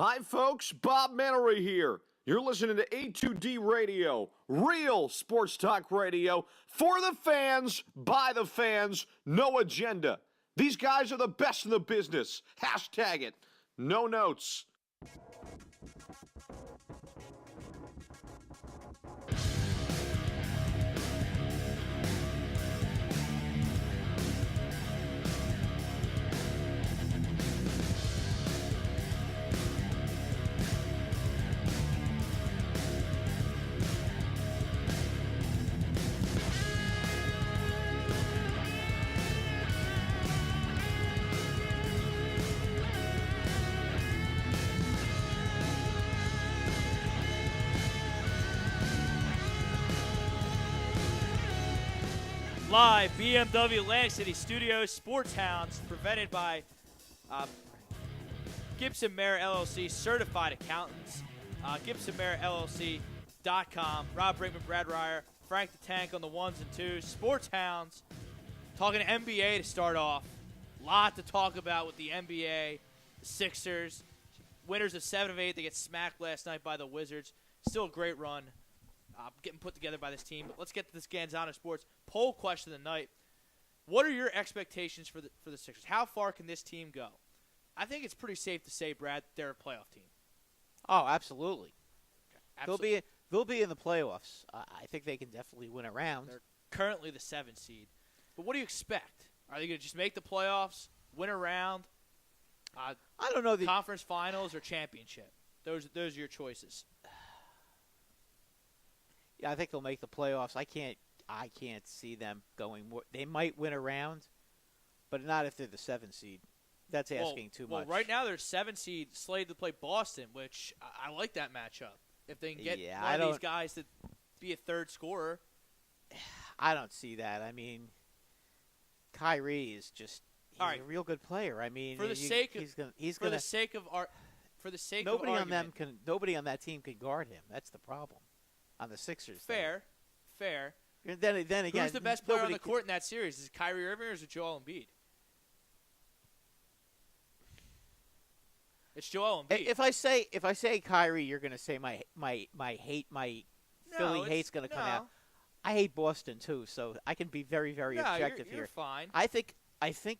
Hi, folks. Bob Mannery here. You're listening to A2D Radio, real sports talk radio for the fans, by the fans, no agenda. These guys are the best in the business. Hashtag it. No notes. Live, BMW Atlantic City Studios, Sports Hounds, presented by Gibson Mayer LLC, certified accountants, GibsonMayerLLC.com, Rob Brinkman, Brad Ryer, Frank the Tank on the ones and twos, Sports Hounds, talking NBA to start off. A lot to talk about with the NBA, the Sixers, winners of 7 of 8, they get smacked last night by the Wizards. Still a great run. Getting put together by this team. But let's get to this Ganzano Sports poll question of the night. What are your expectations for the Sixers? How far can this team go? I think it's pretty safe to say, Brad, they're a playoff team. Oh, absolutely. Okay, absolutely. They'll be in the playoffs. I think they can definitely win a round. They're currently the 7th seed. But what do you expect? Are they going to just make the playoffs, win a round? I don't know. Conference finals or championship? Those are your choices. Yeah, I think they'll make the playoffs. I can't see them going more. They might win a round, but not if they're the 7th seed. That's asking too much. Well, right now they're 7th seed, slated to play Boston, which I like that matchup. If they can get one of these guys to be a third scorer. I don't see that. I mean, Kyrie is just a real good player. I mean, nobody on that team can guard him. That's the problem. On the Sixers. Fair. And then again, who's the best player on the court in that series? Is it Kyrie Irving or is it Joel Embiid? It's Joel Embiid. If I say Kyrie, you're going to say my Philly hate's going to come out. I hate Boston too, so I can be very, very objective you're here. Fine. I think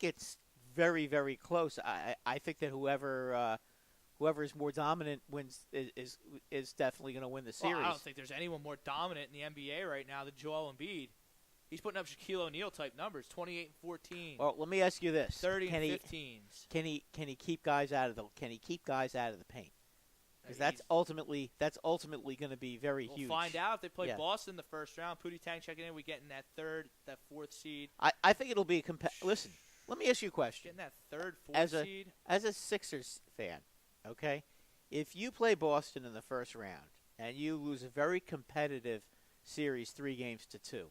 it's very, very close. I think that whoever is more dominant wins is definitely going to win the series. Well, I don't think there's anyone more dominant in the NBA right now than Joel Embiid. He's putting up Shaquille O'Neal type numbers, 28 and 14. Well, let me ask you this: 30 and 15s. Can he keep guys out of the paint? Because that's ultimately going to be very huge. We'll find out if they play Boston in the first round. Pootie Tang checking in. We getting that 4th seed. I think it'll be listen. Let me ask you a question. Getting that 3rd, 4th seed as a Sixers fan. Okay, if you play Boston in the first round and you lose a very competitive series 3-2,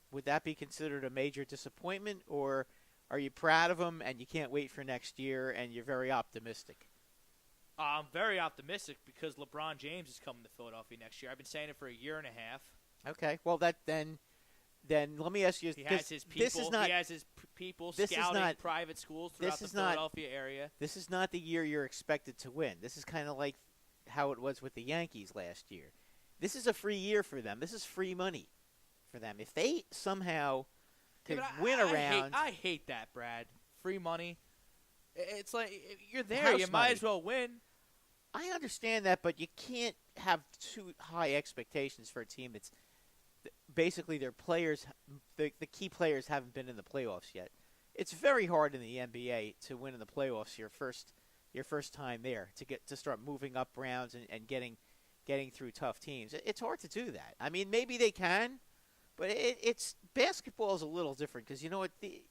would that be considered a major disappointment, or are you proud of them and you can't wait for next year and you're very optimistic? I'm very optimistic because LeBron James is coming to Philadelphia next year. I've been saying it for a year and a half. Okay, well then let me ask you. He has his people scouting private schools throughout the Philadelphia area. This is not the year you're expected to win. This is kind of like how it was with the Yankees last year. This is a free year for them. This is free money for them. If they somehow could win a round. I hate that, Brad. Free money. It's like if you're there. House you money. Might as well win. I understand that, but you can't have too high expectations for a team that's basically their players, the key players haven't been in the playoffs yet. It's very hard in the NBA to win in the playoffs your first time there, to start moving up rounds and getting through tough teams. It's hard to do that. I mean, maybe they can, but it's basketball is a little different because you know what they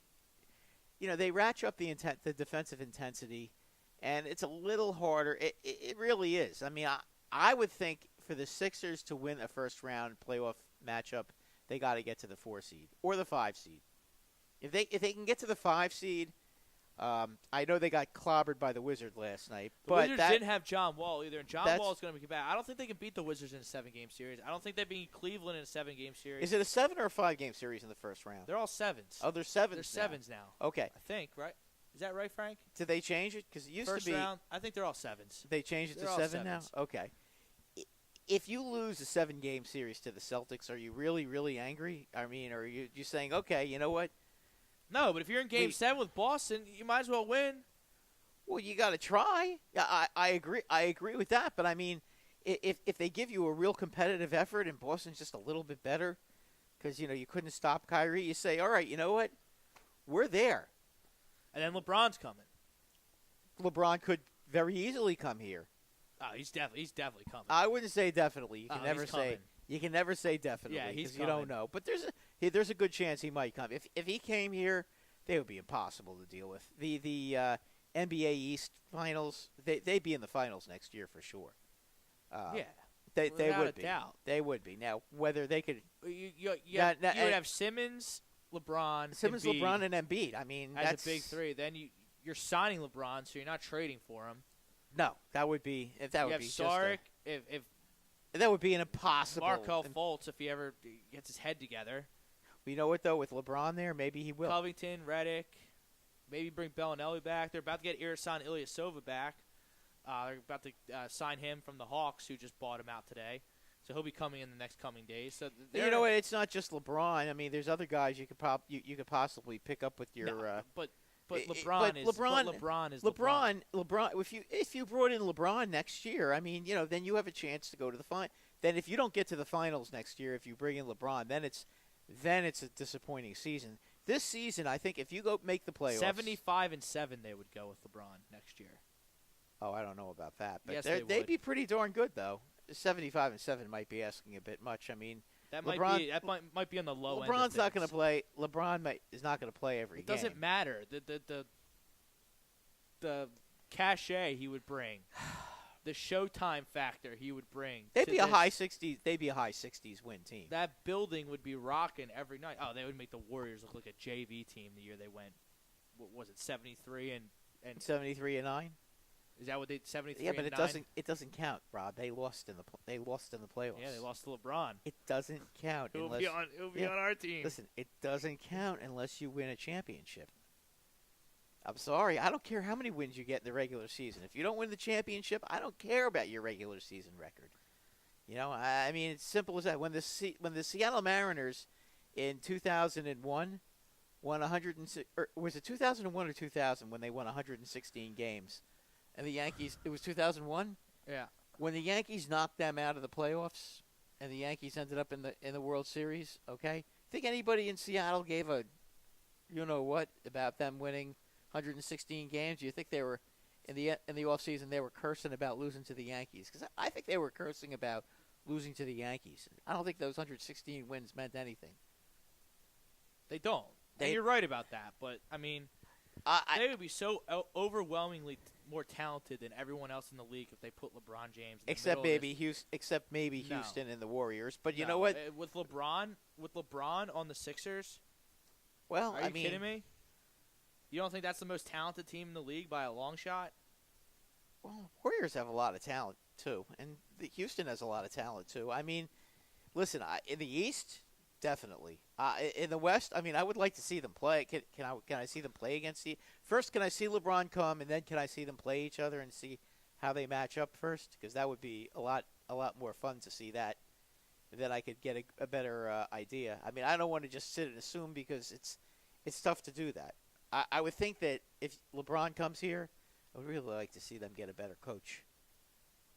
ratchet up the defensive intensity, and it's a little harder. It really is. I mean, I would think for the Sixers to win a first round playoff matchup, they got to get to the 4 seed or the 5 seed. If they can get to the 5 seed, I know they got clobbered by the Wizards last night. The Wizards didn't have John Wall either, and John Wall is going to be back. I don't think they can beat the Wizards in a 7-game series. I don't think they beat Cleveland in a 7-game series. Is it a 7 or a 5-game series in the first round? They're all 7s. Oh, they're 7s. They're 7s now. Okay, I think, right? Is that right, Frank? Did they change it? Because it used First to be. round, I think they're all 7s. They changed it They're to all 7 now? 7s. Okay. If you lose a 7-game series to the Celtics, are you really, really angry? I mean, are you just saying, okay, you know what? No, but if you're in Game 7 with Boston, you might as well win. Well, you got to try. Yeah, I agree. I agree with that. But I mean, if they give you a real competitive effort and Boston's just a little bit better, because you couldn't stop Kyrie, you say, all right, you know what? We're there. And then LeBron's coming. LeBron could very easily come here. Oh, he's definitely coming. I wouldn't say definitely. You can Oh, never he's say. coming. You can never say definitely. Yeah, he's 'cause you don't coming. know. But there's a good chance he might come. If he came here, they would be impossible to deal with. The NBA East Finals, they'd be in the finals next year for sure. Yeah, they without would a be. doubt. They would be. Now whether they could You Now- now- would have Simmons, LeBron, Simmons, Embiid LeBron, and Embiid. I mean, as that's a big 3. Then you're signing LeBron, so you're not trading for him. No, that would be if that You would have be Saric, if that would be an impossible. Markel Fultz, if he ever gets his head together. You know what though? With LeBron there, maybe he will. Covington, Redick, maybe bring Bellinelli back. They're about to get Irasan Ilyasova back. They're about to sign him from the Hawks, who just bought him out today. So he'll be coming in the next coming days. So You know what? It's not just LeBron. I mean, there's other guys you could you could possibly pick up with your. But I- LeBron is LeBron. LeBron. If you brought in LeBron next year, I mean, then you have a chance to go to the final. Then if you don't get to the finals next year, if you bring in LeBron, then it's a disappointing season. This season, I think if you go make the playoffs, 75-7, they would go with LeBron next year. Oh, I don't know about that, but Yes, they'd would. be pretty darn good though. 75-7 might be asking a bit much. I mean, That LeBron- might be on the low end. LeBron's not going to play. LeBron is not going to play every It game. doesn't matter. The cachet he would bring, the showtime factor he would bring. They'd to be a this- high 60s. They'd be a high 60s win team. That building would be rocking every night. Oh, they would make the Warriors look like a JV team the year they went. What was it, 73 and 73-9. is that what they 73? Yeah, but and it 9? doesn't count, Rob. They lost in the playoffs. Yeah, they lost to LeBron. It doesn't count He'll unless be on our team. listen. It doesn't count unless you win a championship. I'm sorry. I don't care how many wins you get in the regular season. If you don't win the championship, I don't care about your regular season record. I mean, it's simple as that. When the Seattle Mariners in 2001 won 106, or was it 2001 or 2000 when they won 116 games, and the Yankees? It was 2001. Yeah. When the Yankees knocked them out of the playoffs, and the Yankees ended up in the World Series. Okay, think anybody in Seattle gave a, what about them winning 116 games? Do you think they were in the offseason they were cursing about losing to the Yankees? Because I think they were cursing about losing to the Yankees. I don't think those 116 wins meant anything. They don't. And you're right about that. But, I mean, they would be so overwhelmingly more talented than everyone else in the league if they put LeBron James in except the middle maybe No. Houston and the Warriors. But you No, know what? With LeBron on the Sixers, Well, are you kidding me? You don't think that's the most talented team in the league by a long shot? Well, Warriors have a lot of talent too, and Houston has a lot of talent too. I mean, listen, in the East, definitely. In the West, I mean, I would like to see them play. Can I see them play against first? Can I see LeBron come, and then can I see them play each other and see how they match up first? Because that would be a lot more fun to see that. And then I could get a better idea. I mean, I don't want to just sit and assume because it's tough to do that. I would think that if LeBron comes here, I would really like to see them get a better coach.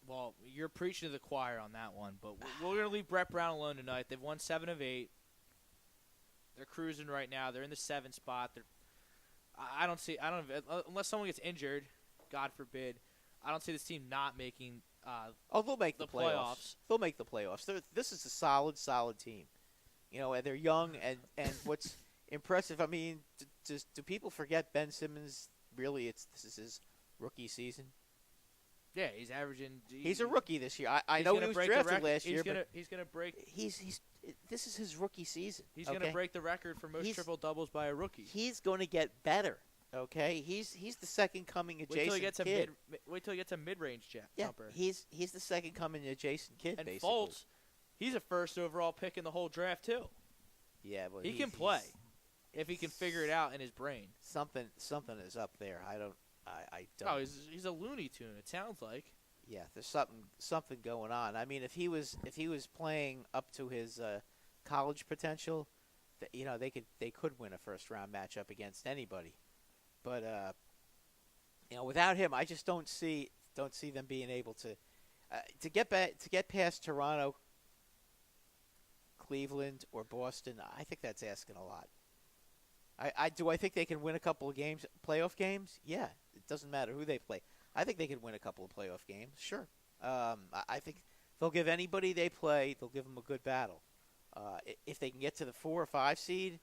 Well, you're preaching to the choir on that one, but we're going to leave Brett Brown alone tonight. They've won 7 of 8. They're cruising right now. They're in the 7th spot. Unless someone gets injured, God forbid, I don't see this team not making they'll make the playoffs. They'll make the playoffs. This is a solid team. And they're young, and what's impressive, I mean, do people forget Ben Simmons? Really, this is his rookie season. Yeah, he's averaging. He's a rookie this year. I know he was drafted last year, but he's gonna break. This is his rookie season. He's gonna break the record for most triple doubles by a rookie. He's going to get better. Okay, he's the second coming of Jason Kidd. Wait till he gets a mid-range jumper. He's the second coming of Jason Kidd. And basically. Fultz, he's a first overall pick in the whole draft too. Yeah, but he can play. if he can figure it out in his brain. Something is up there. I don't. Oh, he's a Looney Tune. It sounds like. Yeah, there's something going on. I mean, if he was playing up to his college potential, they could win a first round matchup against anybody. But without him, I just don't see them being able to get past Toronto, Cleveland, or Boston. I think that's asking a lot. I think they can win a couple of games, playoff games. Yeah, it doesn't matter who they play. I think they can win a couple of playoff games. Sure. I think they'll give anybody they play. They'll give them a good battle. If they can get to the 4 or 5 seed,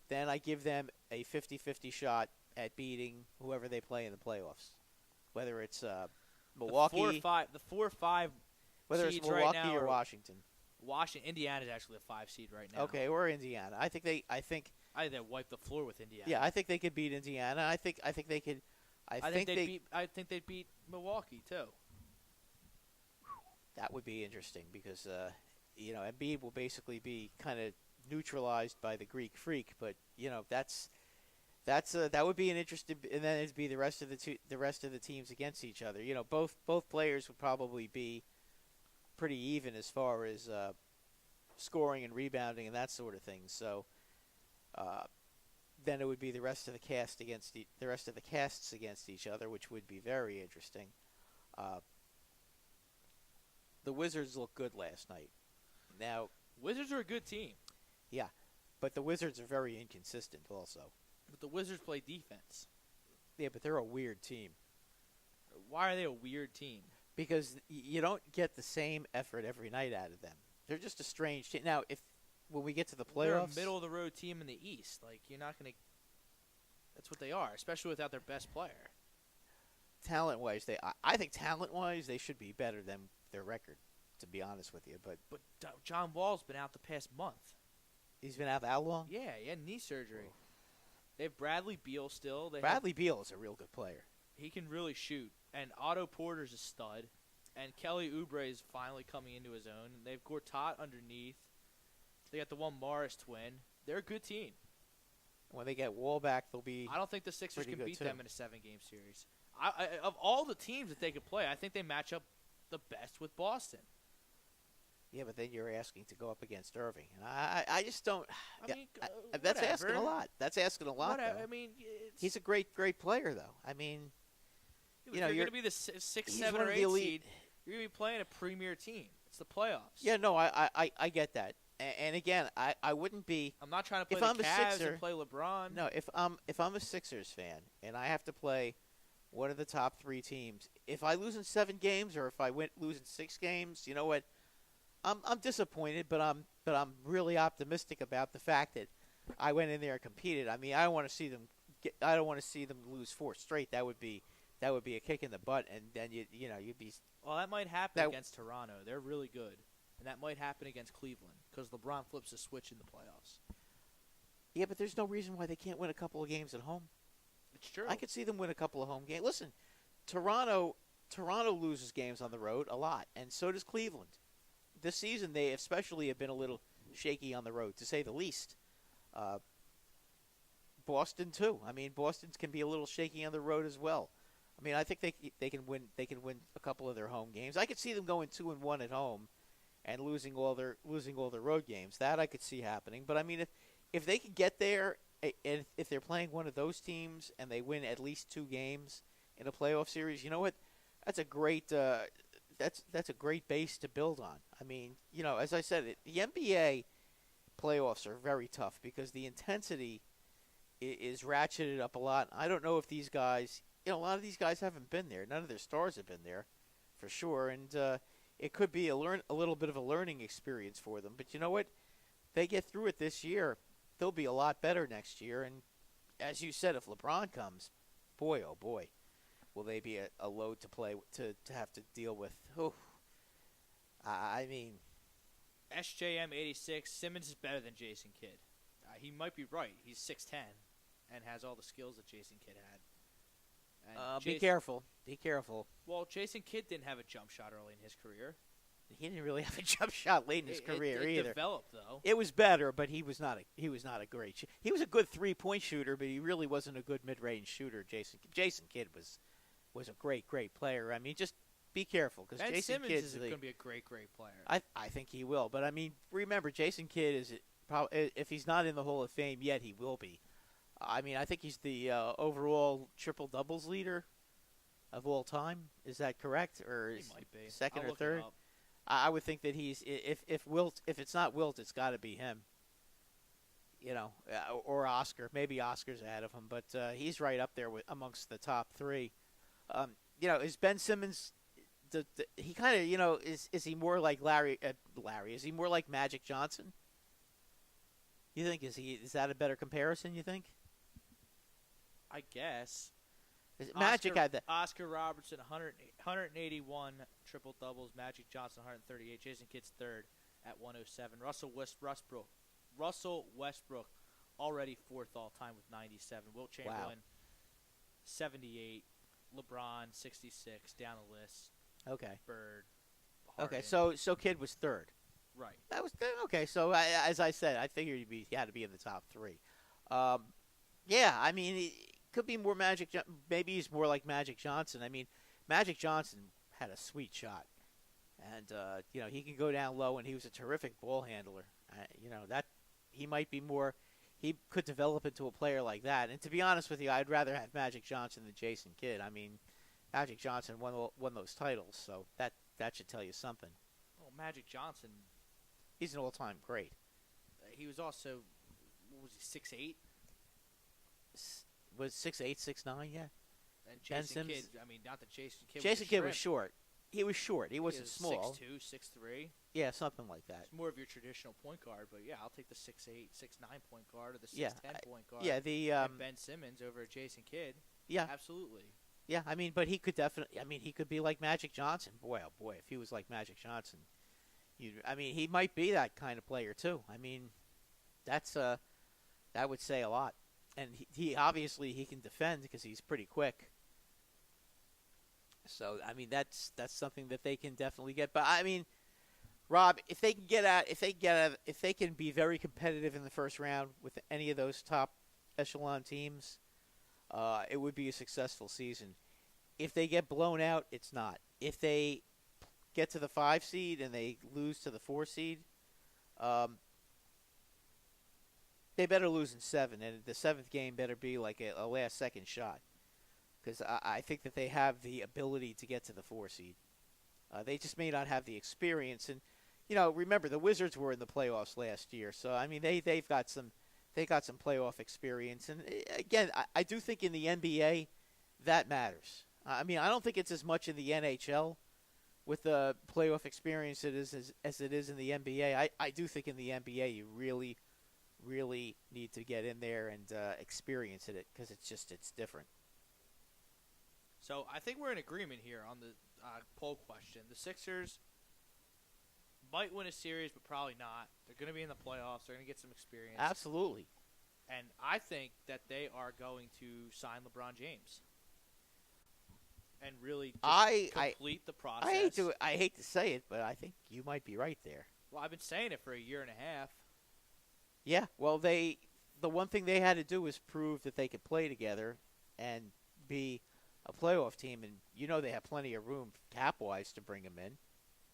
then I give them a 50-50 shot at beating whoever they play in the playoffs. Whether it's Milwaukee, the 4 or 5 whether it's seeds Milwaukee right now or Washington. Indiana's actually a 5 seed right now. Okay, or Indiana. I think they wipe the floor with Indiana. Yeah, I think they could beat Indiana. I think they could. I think they'd beat Milwaukee too. That would be interesting because Embiid will basically be kind of neutralized by the Greek Freak, but that would be an interesting. And then it'd be the rest of the teams against each other. Both players would probably be pretty even as far as scoring and rebounding and that sort of thing. So then it would be the rest of the casts against each other, which would be very interesting. The Wizards looked good last night. Now, Wizards are a good team. Yeah, but the Wizards are very inconsistent also. But the Wizards play defense. Yeah, but they're a weird team. Why are they a weird team? Because you don't get the same effort every night out of them. They're just a strange team. Now, when we get to the playoffs, they're a middle-of-the-road team in the East. Like, you're not going to – that's what they are, especially without their best player. Talent-wise, I think talent-wise they should be better than their record, to be honest with you. But John Wall's been out the past month. He's been out how long? Yeah, he had knee surgery. Oh. They have Bradley Beal still. Bradley Beal is a real good player. He can really shoot. And Otto Porter's a stud. And Kelly Oubre is finally coming into his own. And they have Gortat underneath. They got the one Morris twin. They're a good team. When they get Wall back, they'll be. I don't think the Sixers can beat too. them in a 7-game series. Of all the teams that they could play, I think they match up the best with Boston. Yeah, but then you're asking to go up against Irving, and I just don't. I mean, that's asking a lot. That's asking a lot. I mean, he's a great player, though. I mean, you're going to be the 6, 7, or 8 seed. You're going to be playing a premier team. It's the playoffs. Yeah, no, I get that. And again, I wouldn't be. I'm not trying to play the Cavs and play LeBron. No, if I'm a Sixers fan and I have to play one of the top 3 teams, if I lose in 7 games or if I lose in 6 games, you know what? I'm disappointed, but I'm really optimistic about the fact that I went in there and competed. I mean, I don't want to see them lose 4 straight. That would be a kick in the butt, and then you'd be. Well, that might happen against Toronto. They're really good, and that might happen against Cleveland because LeBron flips a switch in the playoffs. Yeah, but there's no reason why they can't win a couple of games at home. It's true. I could see them win a couple of home games. Listen, Toronto loses games on the road a lot, and so does Cleveland. This season, they especially have been a little shaky on the road, to say the least. Boston too. I mean, Boston can be a little shaky on the road as well. I mean, I think they can win. They can win a couple of their home games. I could see them going 2-1 at home, and losing all their road games. That I could see happening. But I mean, if they could get there, and if they're playing one of those teams and they win at least 2 games in a playoff series, you know what? That's a great. That's a great base to build on. I mean, as I said, the NBA playoffs are very tough because the intensity is ratcheted up a lot. I don't know if these guys, a lot of these guys haven't been there. None of their stars have been there, for sure. And it could be a little bit of a learning experience for them. But you know what? They get through it this year, they'll be a lot better next year. And as you said, if LeBron comes, boy, oh boy. Will they be a load to play to have to deal with? Oh, I mean, SJM 86. Simmons is better than Jason Kidd. He might be right. He's 6'10", and has all the skills that Jason Kidd had. Be careful. Be careful. Well, Jason Kidd didn't have a jump shot early in his career. He didn't really have a jump shot late in his career it either. Developed though. It was better, but he was not a great. He was a good 3-point shooter, but he really wasn't a good mid-range shooter. Jason Kidd was a great player. I mean, just be careful because Ben Jason Simmons Kidd is going to be a great player. I think he will, but I mean, remember Jason Kidd is probably, if he's not in the Hall of Fame yet, he will be. I mean, I think he's the overall triple doubles leader of all time. Is that correct, or He is might be second I'll or look third? it up. I would think that he's if it's not Wilt, it's got to be him. You know, or Oscar. Maybe Oscar's ahead of him, but he's right up there amongst the top three. You know, is Ben Simmons? He kind of, you know, is he more like Larry? Is he more like Magic Johnson? You think is that a better comparison? You think? I guess. Magic had that. Oscar Robertson 181 triple doubles. Magic Johnson 138. Jason Kidd's third at 107. Russell Westbrook already fourth all time with 97. Wilt Chamberlain 78. LeBron 66. Down the list. Okay. Bird. Harden. Okay. So Kidd was third. Right. That was okay. So as I said, I figured he had to be in the top three. Yeah. I mean, it could be more Magic. Maybe he's more like Magic Johnson. I mean, Magic Johnson had a sweet shot, and you know, he can go down low, and he was a terrific ball handler. You know, that he might be more. He could develop into a player like that. And to be honest with you, I'd rather have Magic Johnson than Jason Kidd. I mean, Magic Johnson won those titles, so that should tell you something. Well, Magic Johnson. He's an all-time great. He was also, what was he, 6'8"? Was 6'8", 6'9", yeah. And Jason Kidd, I mean, not that Jason Kidd was short. He was short. He wasn't small. 6'2", 6'3". Yeah, something like that. It's more of your traditional point guard, but yeah, I'll take the 6'8", 6'9" point guard or the 6'10" point guard. Yeah, and Ben Simmons over Jason Kidd. Yeah. Absolutely. Yeah, I mean, but he could definitely. I mean, he could be like Magic Johnson. Boy, oh boy, if he was like Magic Johnson, I mean, he might be that kind of player too. I mean, that would say a lot. And he obviously he can defend because he's pretty quick. So I mean, that's something that they can definitely get. But I mean, Rob, if they can be very competitive in the first round with any of those top echelon teams, it would be a successful season. If they get blown out, it's not. If they get to the 5 seed and they lose to the 4 seed, they better lose in 7, and the 7th game better be like a last-second shot, because I think that they have the ability to get to the 4 seed. They just may not have the experience, and you know, remember the Wizards were in the playoffs last year, so I mean they've got some playoff experience, and again, I do think in the NBA that matters. I mean, I don't think it's as much in the NHL with the playoff experience as it is in the NBA. I do think in the NBA you really need to get in there and experience it because it's different. So I think we're in agreement here on the poll question. The Sixers might win a series, but probably not. They're going to be in the playoffs. They're going to get some experience. Absolutely. And I think that they are going to sign LeBron James and really complete the process. I hate to say it, but I think you might be right there. Well, I've been saying it for a year and a half. Yeah, well, the one thing they had to do was prove that they could play together and be a playoff team, and you know they have plenty of room cap-wise to bring him in.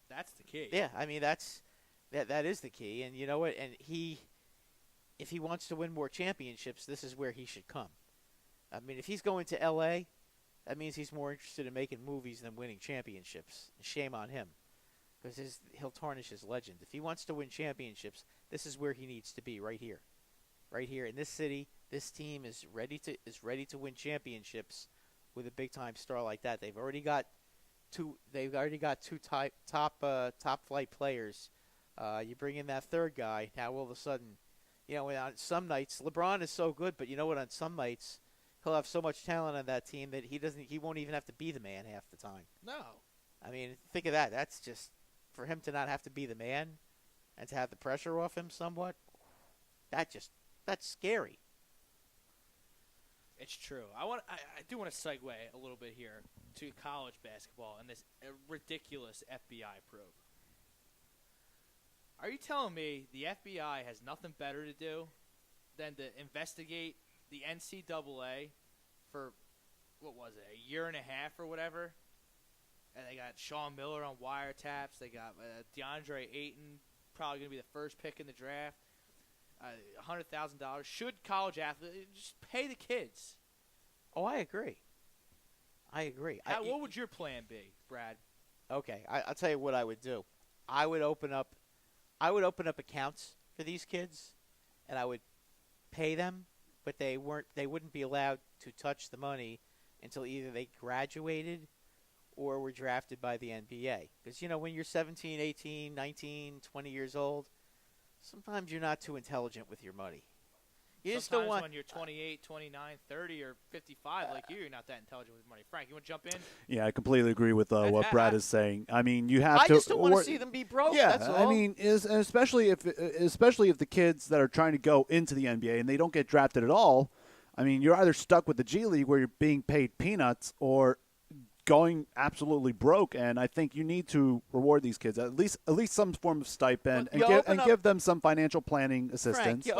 That's the key. Yeah, I mean that is the key, and you know what? And if he wants to win more championships, this is where he should come. I mean, if he's going to L.A., that means he's more interested in making movies than winning championships. Shame on him, because he'll tarnish his legend. If he wants to win championships, this is where he needs to be, right here in this city. This team is ready to win championships with a big time star like that. They've already got two top flight players. You bring in that third guy, now all of a sudden, you know, on some nights LeBron is so good, but you know what? On some nights he'll have so much talent on that team that he won't even have to be the man half the time. No. I mean, think of that. That's just for him to not have to be the man and to have the pressure off him somewhat. That's scary. It's true. I do want to segue a little bit here to college basketball and this ridiculous FBI probe. Are you telling me the FBI has nothing better to do than to investigate the NCAA for, what was it, a year and a half or whatever? And they got Sean Miller on wiretaps. They got DeAndre Ayton, probably going to be the first pick in the draft. $100,000. Should college athletes just pay the kids? Oh, I agree. What would your plan be, Brad? Okay, I'll tell you what I would do. I would open up accounts for these kids, and I would pay them, but they wouldn't be allowed to touch the money until either they graduated or were drafted by the NBA. Because, when you're 17, 18, 19, 20 years old, sometimes you're not too intelligent with your money. Sometimes when you're 28, 29, 30, or 55 like you're not that intelligent with money. Frank, you want to jump in? Yeah, I completely agree with what Brad is saying. I mean, you have I to. just don't want to see them be broke. Yeah, that's all. I mean, especially if the kids that are trying to go into the NBA and they don't get drafted at all. I mean, you're either stuck with the G League where you're being paid peanuts or going absolutely broke, and I think you need to reward these kids at least some form of stipend and give them some financial planning assistance. Frank,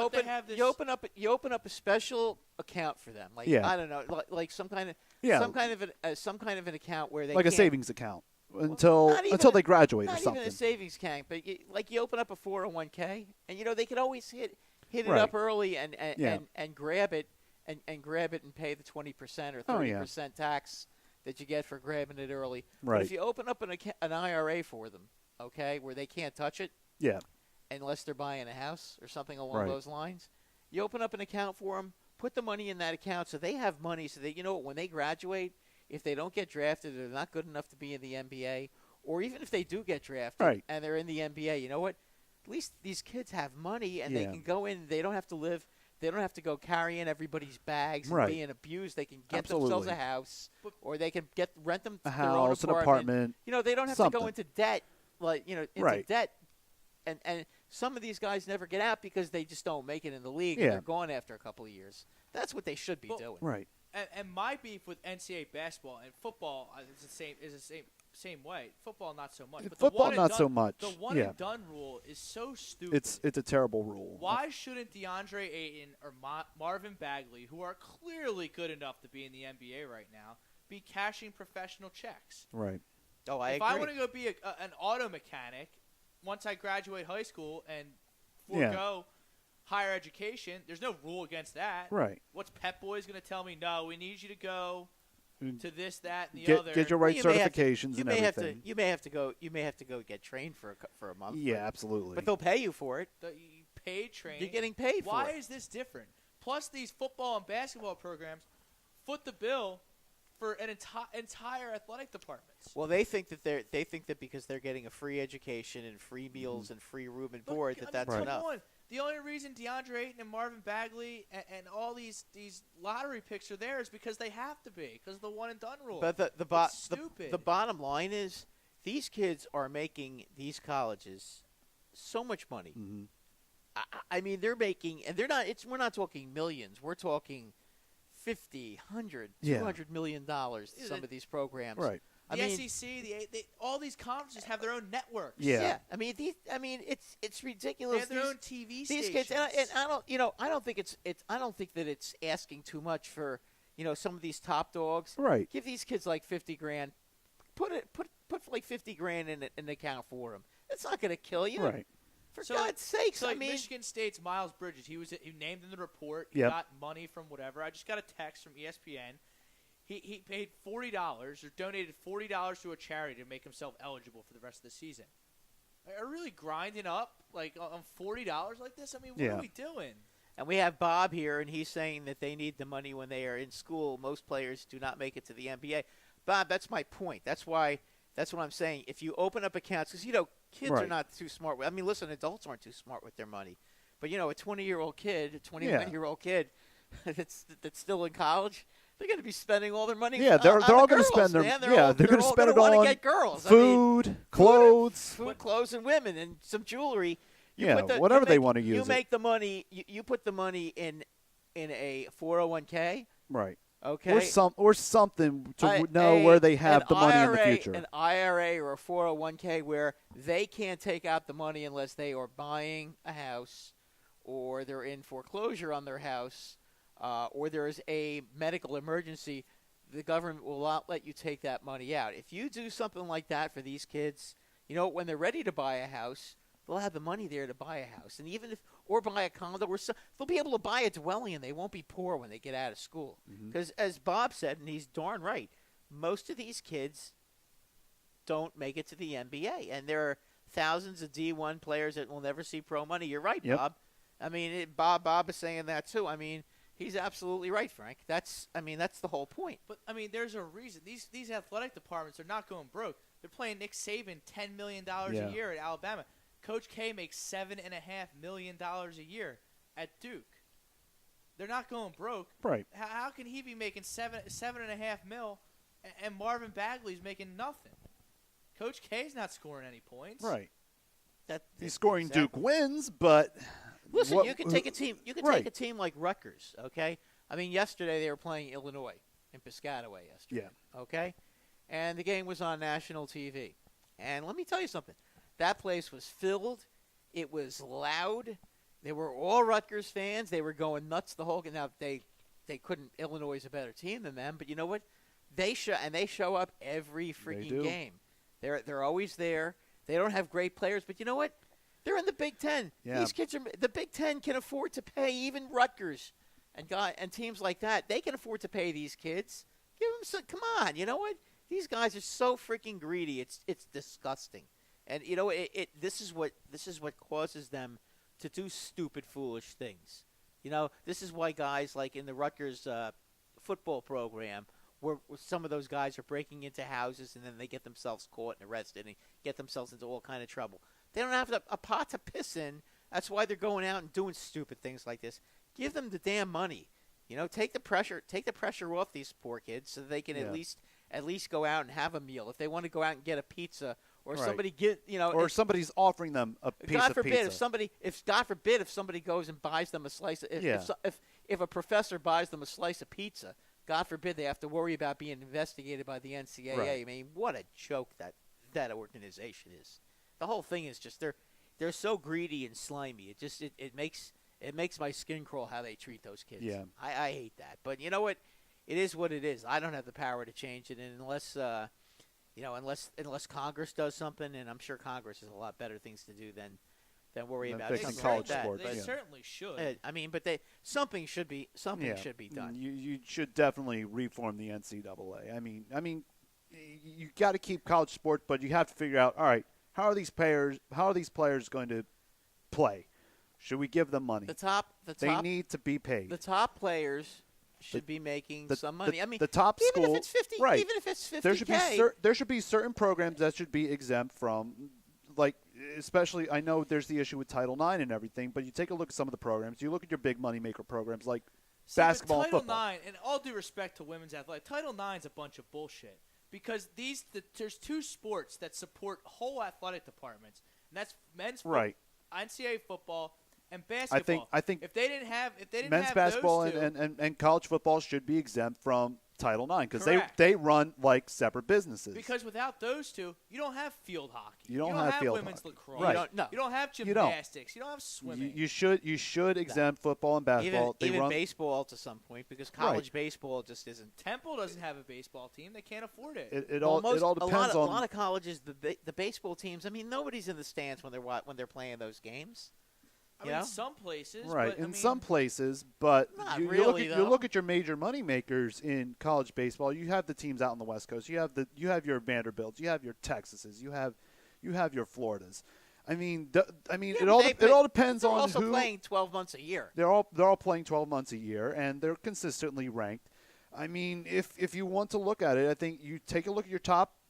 you open up a special account for them, I don't know, like some kind of an account where they like a savings account until they graduate or something. Not even a savings account, but you open up a 401k, and they can always hit it up early and grab it and pay the 20% or 30% tax that you get for grabbing it early. Right. But if you open up an IRA for them, where they can't touch it, unless they're buying a house or something along those lines, you open up an account for them, put the money in that account so they have money so that, when they graduate, if they don't get drafted, they're not good enough to be in the NBA, or even if they do get drafted and they're in the NBA, you know what? At least these kids have money and they can go in. They don't have to live. They don't have to go carrying everyboin's bags and being abused. They can get themselves a house, or they can rent them a their own house, an apartment. They don't have to go into debt, debt. And some of these guys never get out because they just don't make it in the league. And they're gone after a couple of years. That's what they should be doing. Right. And my beef with NCAA basketball and football is the same way. Football, not so much. But football, not so much. The one and done rule is so stupid. It's a terrible rule. Why shouldn't DeAndre Ayton or Marvin Bagley, who are clearly good enough to be in the NBA right now, be cashing professional checks? Right. Oh, I agree. If I want to go be an auto mechanic once I graduate high school and forego higher education, there's no rule against that. Right. What's Pep Boys going to tell me? No, we need you to go to this, that, and the other. Get your certifications and everything. You may have to go get trained for a month. Yeah, absolutely. But they'll pay you for it. Paid training. You're getting paid for it. Why is this different? Plus, these football and basketball programs foot the bill for an entire athletic departments. Well, they think that because they're getting a free education and free meals and free room and board that's enough. Come on. The only reason DeAndre Ayton and Marvin Bagley and all these lottery picks are there is because they have to be, because of the one and done rule. But stupid. The bottom line is these kids are making these colleges so much money. Mm-hmm. I mean, they're making, and they're not. We're not talking millions. We're talking $50, $100, $200 million. Some of these programs, right? The SEC, all these conferences have their own networks. Yeah. I mean, it's ridiculous. They have their own TV these stations. Kids, and I don't think that it's asking too much for some of these top dogs. Right. Give these kids like $50,000. Put like $50,000 in an account for them. It's not going to kill you. Right. For God's sakes, I mean, Michigan State's Miles Bridges. He named in the report. He got money from whatever. I just got a text from ESPN. He paid $40 or donated $40 to a charity to make himself eligible for the rest of the season. Are really grinding up on $40 like this? I mean, what are we doing? And we have Bob here, and he's saying that they need the money when they are in school. Most players do not make it to the NBA. Bob, that's my point. That's what I'm saying. If you open up accounts, because kids are not too smart. I mean, listen, adults aren't too smart with their money, but a 20-year-old kid, a 21-year-old kid that's still in college. They're going to be spending all their money. Yeah, they're all going to spend their. They're going to spend it all on get girls. Food, clothes, clothes, and women, and some jewelry. Whatever they want to use. You make the money. You put the money in a 401k. Right. Okay. Or something to know where they have the money in the future. An IRA or a 401k where they can't take out the money unless they are buying a house or they're in foreclosure on their house or there is a medical emergency. The government will not let you take that money out. If you do something like that for these kids, when they're ready to buy a house, they'll have the money there to buy a house. And even or buy a condo, they'll be able to buy a dwelling and they won't be poor when they get out of school. Because as Bob said, and he's darn right, most of these kids don't make it to the NBA. And there are thousands of D1 players that will never see pro money. You're right, Bob. I mean, Bob is saying that too. I mean, he's absolutely right, Frank. That's the whole point. But, there's a reason. These athletic departments are not going broke. They're playing Nick Saban $10 million a year at Alabama. Coach K makes $7.5 million a year at Duke. They're not going broke. Right. How can he be making $7.5 mil and Marvin Bagley's making nothing? Coach K's not scoring any points. Right. He's scoring Duke wins, but listen, you can take a team. You can take a team like Rutgers. Okay. Yesterday they were playing Illinois in Piscataway yesterday. Yeah. Okay. And the game was on national TV. And let me tell you something. That place was filled. It was loud. They were all Rutgers fans. They were going nuts the whole game. Now, they couldn't. Illinois is a better team than them. But you know what? They show up every freaking game. They're always there. They don't have great players. But you know what? They're in the Big Ten. Yeah. These kids the Big Ten can afford to pay even Rutgers and teams like that. They can afford to pay these kids. Give them some. Come on. You know what? These guys are so freaking greedy. It's disgusting. And this is what causes them to do stupid, foolish things. This is why guys like in the Rutgers football program, where some of those guys are breaking into houses and then they get themselves caught and arrested and get themselves into all kind of trouble. They don't have a pot to piss in. That's why they're going out and doing stupid things like this. Give them the damn money. Take the pressure off these poor kids so that they can at least go out and have a meal. If they want to go out and get a pizza. Or somebody or somebody's offering them a piece God of forbid pizza. God forbid if somebody goes and buys them a slice. If a professor buys them a slice of pizza, God forbid they have to worry about being investigated by the NCAA. Right. I mean, what a joke that organization is. The whole thing is just they're so greedy and slimy. It makes my skin crawl how they treat those kids. Yeah. I hate that. But you know what? It is what it is. I don't have the power to change it, and unless Congress does something, and I'm sure Congress has a lot better things to do than worry about something college like that. sports. They certainly should. But something should be done. You should definitely reform the NCAA. I mean, you got to keep college sports, but you have to figure out, all right, how are these players going to play? Should we give them money? They need to be paid. The top players should be making some money. The top even school, if it's 50, right? Even if it's 50K. There should be certain programs that should be exempt from, like, especially I know there's the issue with Title IX and everything, but you take a look at some of the programs. You look at your big money maker programs like basketball and football. Title IX, and all due respect to women's athletics, Title IX is a bunch of bullshit because there's two sports that support whole athletic departments, and that's men's football, NCAA football. And basketball. I think if they didn't have men's basketball those two, and college football should be exempt from Title IX because they run like separate businesses. Because without those two, you don't have field hockey. You don't have field women's hockey. lacrosse. Right. You don't have gymnastics. You don't have swimming. You should exempt football and basketball. Even baseball to some point because college baseball just isn't. Temple doesn't have a baseball team. They can't afford it. It all depends on a lot of colleges. The baseball teams. I mean, nobody's in the stands when they're playing those games. In some places, right? But, some places, but not you really. You look at your major money makers in college baseball. You have the teams out on the West Coast. You have your Vanderbilts. You have your Texases. You have your Floridas. It all depends on who. They're also playing 12 months a year. They're all playing 12 months a year, and they're consistently ranked. I mean, if you want to look at it, I think you take a look at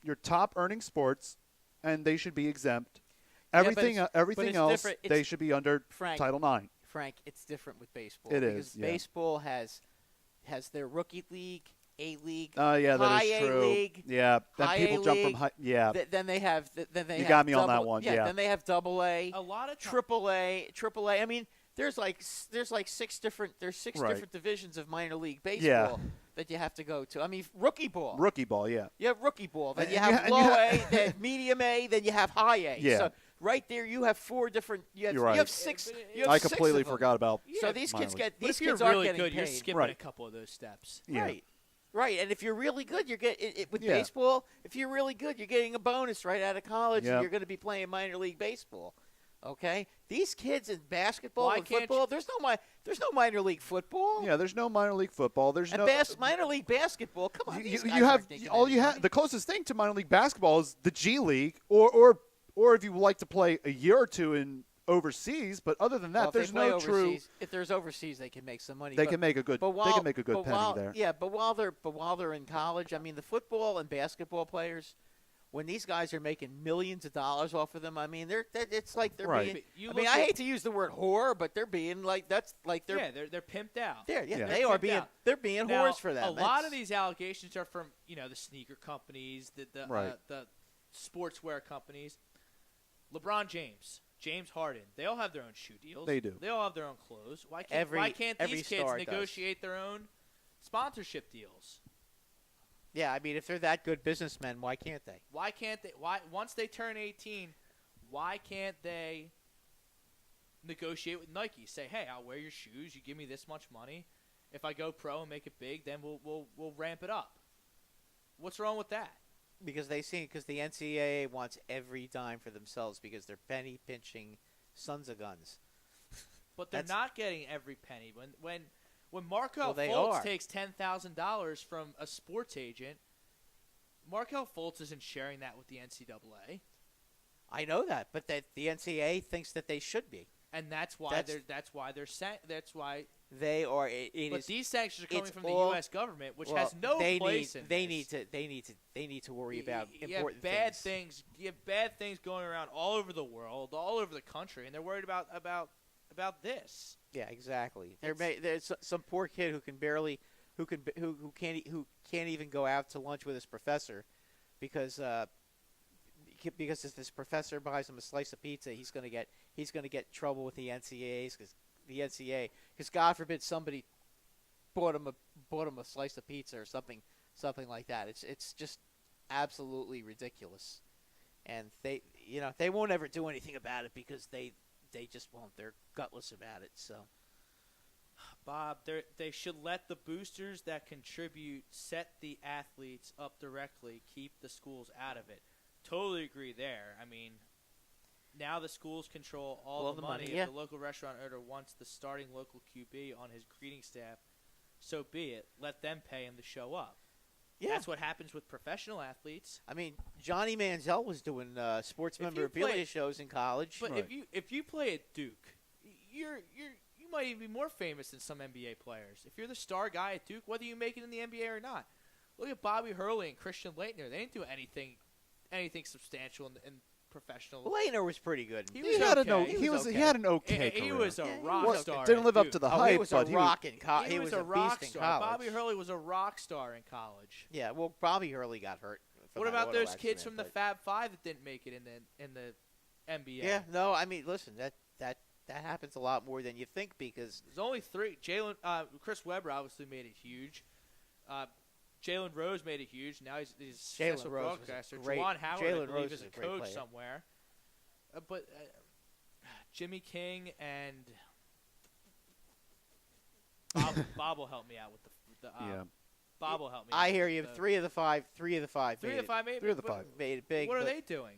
your top earning sports, and they should be exempt. Everything else, they should be under Title IX. Frank, it's different with baseball. It because is. Yeah. Baseball has their rookie league, A-League, yeah, that high is true. A-League. Yeah, then high people jump from high. Yeah. Then they have. You got me on that one. Yeah. Then they have Double A. A lot of Triple A. There's six different divisions of minor league baseball. Yeah. that you have to go to. I mean, rookie ball. Rookie ball, yeah. You have rookie ball. Then And you you have ha- and low you ha- A, then medium A, then you have high A. Yeah. So right there, you have 4 different. You're You right. have 6. You have I 6 completely of them. forgot about. So these minor kids league. But these if you're kids aren't really getting good, you're paid. skipping Right. a couple of those steps. Yeah. Right. And if you're really good, you're getting with Yeah. baseball. If you're really good, you're getting a bonus right out of college, Yep. and you're going to be playing minor league baseball. Okay, these kids in basketball Why and can't football, there's no minor league football. Yeah, there's no minor league football. There's And no minor league basketball. Come on, You, these you guys have aren't making all any you have. money. The closest thing to minor league basketball is the G League, or if you like to play a year or two in overseas. But other than that, Well, if there's they play no true. overseas, if there's overseas, they can make some money. They but- can make a good. But They can make a good but penny while, there. Yeah, but while they're in college, I mean, the football and basketball players, when these guys are making millions of dollars off of them, I mean, it's like they're Right. being. But you I mean, look I at- hate to use the word whore, but they're being like that's like they're Yeah, they're pimped out. yeah, Yeah. they are Pimped being out. they're being Now, whores for that. A lot of these allegations are from the sneaker companies, Right. the sportswear companies. LeBron James, James Harden, they all have their own shoe deals. They do. They all have their own clothes. Why Every can't star these kids does. negotiate their own sponsorship deals? Yeah, I mean, if they're that good businessmen, why can't they? Why can't they? Why once they turn 18, why can't they negotiate with Nike? Say, hey, I'll wear your shoes. You give me this much money. If I go pro and make it big, then we'll ramp it up. What's wrong with that? Because the NCAA wants every dime for themselves because they're penny pinching sons of guns. But they're That's- not getting every penny. When Markel Well, they Fultz are. takes $10,000 from a sports agent, Markel Fultz isn't sharing that with the NCAA, I know that, but the NCAA thinks that they should be. and that's why That's- They are. But these sanctions are coming it's from the all- U.S. government, which well, has no place in they this. need to worry about You have important bad things. You have bad things going around all over the world, all over the country, and they're worried about this. Yeah, exactly. There's some poor kid who can't even go out to lunch with his professor because if this professor buys him a slice of pizza, he's going to get in trouble with the NCAA because God forbid somebody bought him a slice of pizza or something like that. It's just absolutely ridiculous, and they won't ever do anything about it because they just won't. They're gutless about it. So Bob, they should let the boosters that contribute set the athletes up directly, keep the schools out of it. Totally agree there. I mean, now the schools control all the money. yeah. If the local restaurant owner wants the starting local QB on his greeting staff, so be it. Let them pay him to show up. yeah, That's what happens with professional athletes. I mean, Johnny Manziel was doing sports If you memorabilia play- shows in college. But Right. if you play at Duke, you might even be more famous than some NBA players. If you're the star guy at Duke, whether you make it in the NBA or not. Look at Bobby Hurley and Christian Laettner. They didn't do anything substantial in professional. Laettner was pretty good. He He was had okay. he had an okay He career. was a Yeah, he rock was star. Didn't at live up Duke. to the He hype, was a but he was, rock in college. He was a rock beast in star. college. Bobby Hurley was a rock star in college. Yeah, well, Bobby Hurley got hurt. from What that about auto those kids accident, from the but- Fab Five that didn't make it in the NBA? Yeah, no, I mean, listen, that happens a lot more than you think because There's only three. Chris Webber obviously made it huge. Jalen Rose made it huge. Now he's a successful Rose was a broadcaster. great- Juwan Howard, I Jalen believe, Rose is is a a great coach player. somewhere. But Jimmy King and Bob will help me out with the yeah. Bob will help me. I out hear with you. the- Three of the five. Three of the five, maybe. Three of the but five. made it big. What are but- they doing?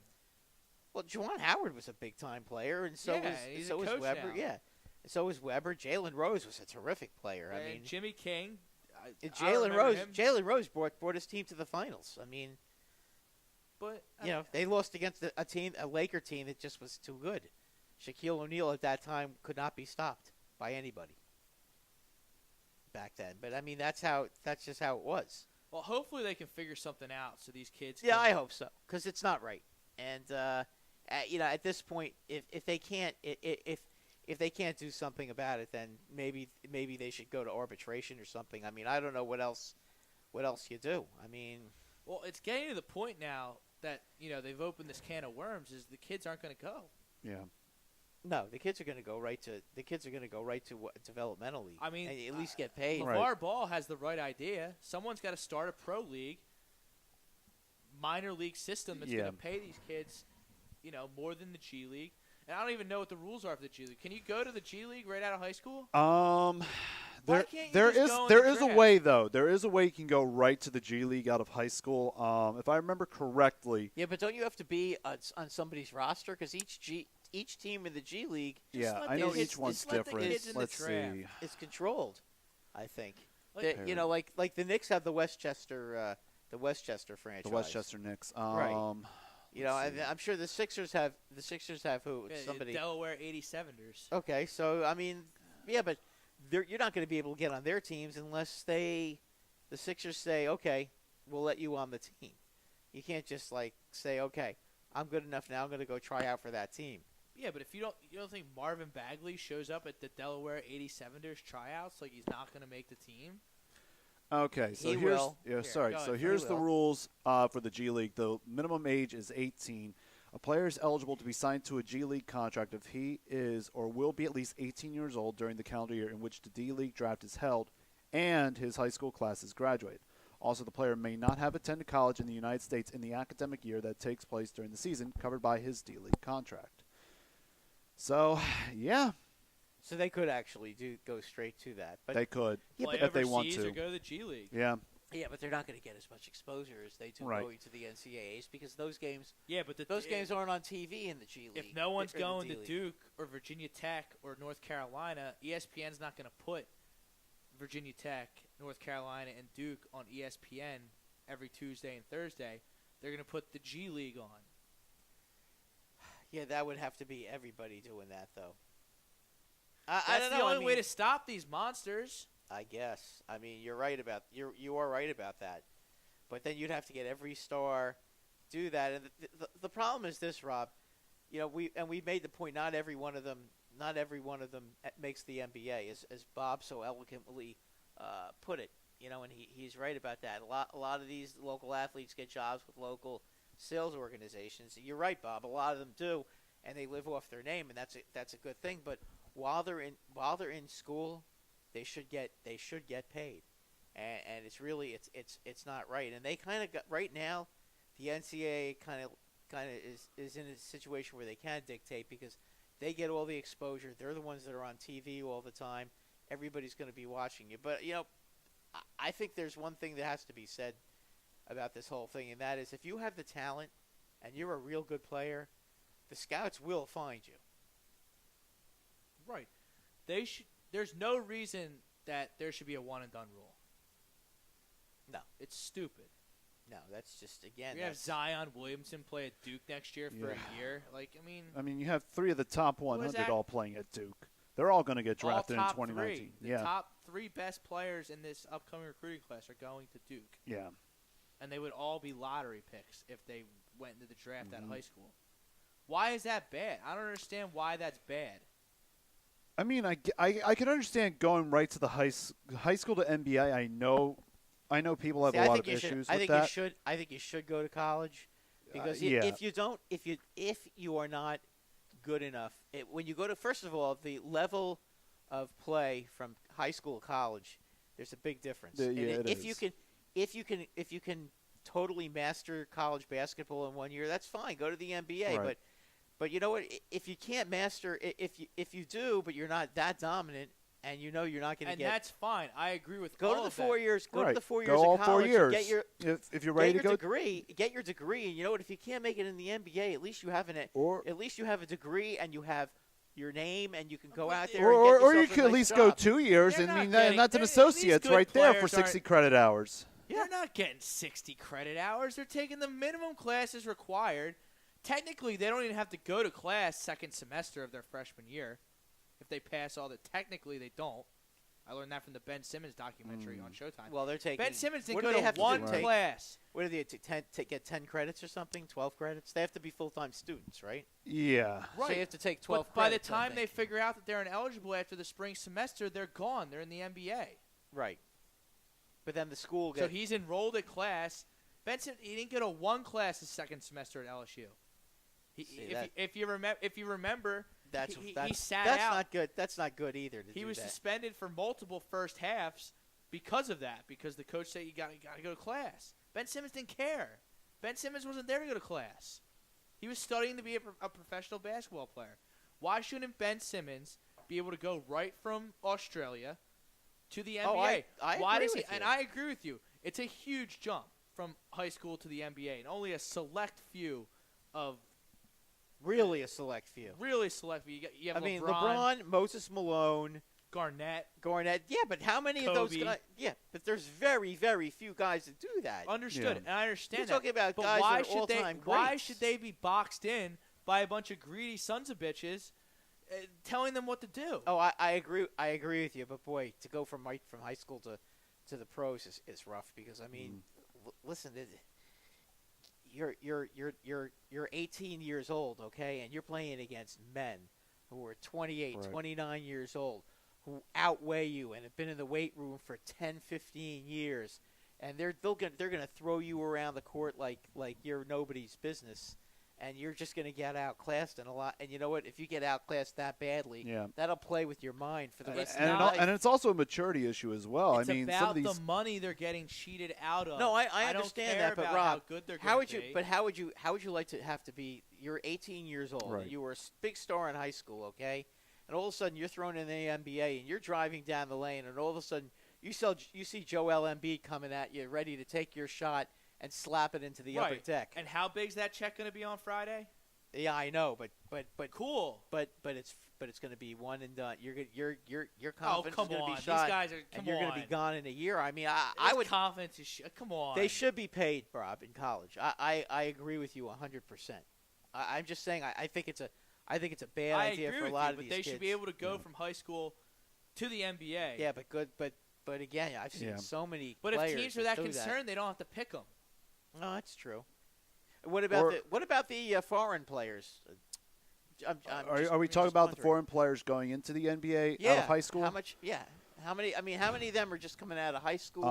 Well, Juwan Howard was a big time player, and so Yeah, he's a was coach Weber. now. Yeah, and so was Weber. Jalen Rose was a terrific player. I And mean, Jimmy King. and I don't remember him, Jalen Rose brought his team to the finals. I mean, but they lost against a Laker team that just was too good. Shaquille O'Neal at that time could not be stopped by anybody back then. But I mean, that's just how it was. well, hopefully they can figure something out so these kids. Yeah, can, I hope so, because it's not right. And at this point, if they can't if they can't do something about it, then maybe they should go to arbitration or something. I mean, I don't know what else you do. I mean, Well, it's getting to the point now that they've opened this can of worms. Is the kids aren't going to go? Yeah. No, the kids are going to go right to developmental league. I mean, and at least get paid. LeVar Ball has the right idea. Someone's got to start a pro league, minor league system that's going to pay these kids, more than the G League. And I don't even know what the rules are for the G League. Can you go to the G League right out of high school? There is a way though. There is a way you can go right to the G League out of high school. If I remember correctly. Yeah, but don't you have to be on somebody's roster? Because each team in the G League. I know each one's different. Let's see. It's controlled, I think. Like the Knicks have the Westchester franchise. The Westchester Knicks. Right. I'm sure the Sixers have who? Somebody. Delaware 87ers. Okay, so I mean, yeah, but you're not going to be able to get on their teams unless the Sixers say, okay, we'll let you on the team. You can't just say, okay, I'm good enough now. I'm going to go try out for that team. Yeah, but if you don't think Marvin Bagley shows up at the Delaware 87ers tryouts, like he's not going to make the team? Okay, so here's the rules for the G League. The minimum age is 18. A player is eligible to be signed to a G League contract if he is or will be at least 18 years old during the calendar year in which the D League draft is held and his high school class is graduated. Also, the player may not have attended college in the United States in the academic year that takes place during the season covered by his D League contract. So, yeah. So they could actually go straight to that. But they could, play if they want to. Or go to the G League. Yeah. Yeah, but they're not going to get as much exposure as they do going to the NCAAs because those games. Yeah, but those games aren't on TV in the G League. If no one's going to Duke or Virginia Tech or North Carolina, ESPN's not going to put Virginia Tech, North Carolina, and Duke on ESPN every Tuesday and Thursday. They're going to put the G League on. Yeah, that would have to be everybody doing that, though. That's the only way to stop these monsters. I guess. I mean, you are right about that. But then you'd have to get every star do that. And the problem is this, Rob. We made the point. Not every one of them makes the NBA, as Bob so eloquently put it. And he's right about that. A lot of these local athletes get jobs with local sales organizations. You're right, Bob. A lot of them do, and they live off their name, and that's a good thing. But while they're in school, they should get paid, and it's really it's not right. And they kind of got right now, the NCAA kind of is in a situation where they can dictate because they get all the exposure. They're the ones that are on TV all the time. Everybody's going to be watching you. But I think there's one thing that has to be said about this whole thing, and that is if you have the talent and you're a real good player, the scouts will find you. Right. There's no reason that there should be a one-and-done rule. No. It's stupid. No, that's just, again... We have Zion Williamson play at Duke next year for a year. I mean, you have 3 of the top 100 all playing at Duke. They're all going to get drafted in 2019. The top 3 best players in this upcoming recruiting class are going to Duke. Yeah. And they would all be lottery picks if they went into the draft out of high school. Why is that bad? I don't understand why that's bad. I mean, I can understand going right to the high school to NBA. I know people have a lot of issues with that. I think you should go to college because if you are not good enough, when you go to, first of all, the level of play from high school to college, there's a big difference. If you can totally master college basketball in 1 year, that's fine. Go to the NBA, right. But you know what? If you can't master, if you do, but you're not that dominant, and you're not going to get, and that's fine. I agree with go to the 4 years. Go to the 4 years go all of college. 4 years. Get your if you're ready to go get your degree, and you know what? If you can't make it in the NBA, at least you have at least you have a degree, and you have your name, and you can go out there. Or you could at least go 2 years, and that's an associate's right there for 60 credit hours. Yeah. They're not getting 60 credit hours. They're taking the minimum classes required. Technically, they don't even have to go to class second semester of their freshman year. If they pass all technically they don't. I learned that from the Ben Simmons documentary on Showtime. Well, they're taking Ben Simmons didn't go to one class. What do they get 10 credits or something? 12 credits? They have to be full-time students, right? Yeah. Right. So you have to take 12 but by the credits. time they figure out that they're ineligible after the spring semester, they're gone. They're in the NBA. Right. But then the school So he's enrolled at class. Benson, he didn't go to one class his second semester at LSU. If you remember, he sat that's out. not good. That's not good either. He was suspended for multiple first halves because of that. Because the coach said you got to go to class. Ben Simmons didn't care. Ben Simmons wasn't there to go to class. He was studying to be a professional basketball player. Why shouldn't Ben Simmons be able to go right from Australia to the NBA? Oh, I Why agree does with you. And I agree with you. It's a huge jump from high school to the NBA, and only a select few of Really a select few. You have LeBron, Moses Malone, Garnett. Yeah, but how many of those Kobe. guys? Yeah, but there's very, very few guys that do that. Understood, and I understand You're that. talking about but guys why that are all-time Why greats. should they be boxed in by a bunch of greedy sons of bitches telling them what to do? Oh, I agree. I agree with you. But boy, to go from high school to the pros is rough because I mean, listen, you're 18 years old, okay, and you're playing against men who are 28, Right. 29 years old, who outweigh you and have been in the weight room for 10, 15 years, and they're gonna throw you around the court like you're nobody's business. And you're just going to get outclassed and a lot. And you know what? If you get outclassed that badly, that'll play with your mind for the rest of your life. And it's also a maturity issue as well. It's I mean, about some of these. the money they're getting cheated out of. No, I don't understand care that, but about Rob, how good they're how would gonna you? be. But how would you like to have to be? You're 18 years old. Right. You were a big star in high school, okay? And all of a sudden you're thrown in the NBA and you're driving down the lane, and all of a sudden you see Joel Embiid coming at you, ready to take your shot and slap it into the upper deck. And how big's that check going to be on Friday? Yeah, I know, but Cool. But it's going to be one and done. Your Oh, confidence come is going to on. be shot, These guys are. Come and you're on. going to be gone in a year. I mean, I His would. confidence is. Come on. They should be paid, Rob, in college. I agree with you 100%. I'm just saying. I think it's a bad I idea agree for a with lot you, of but these they kids. should be able to go from high school to the NBA. Yeah, but again, I've seen so many. But if players teams are that do concerned, they don't have to pick them. No, that's true. What about the foreign players? Are we talking about the foreign players going into the NBA out of high school? How much? Yeah. How many? I mean, how many of them are just coming out of high school,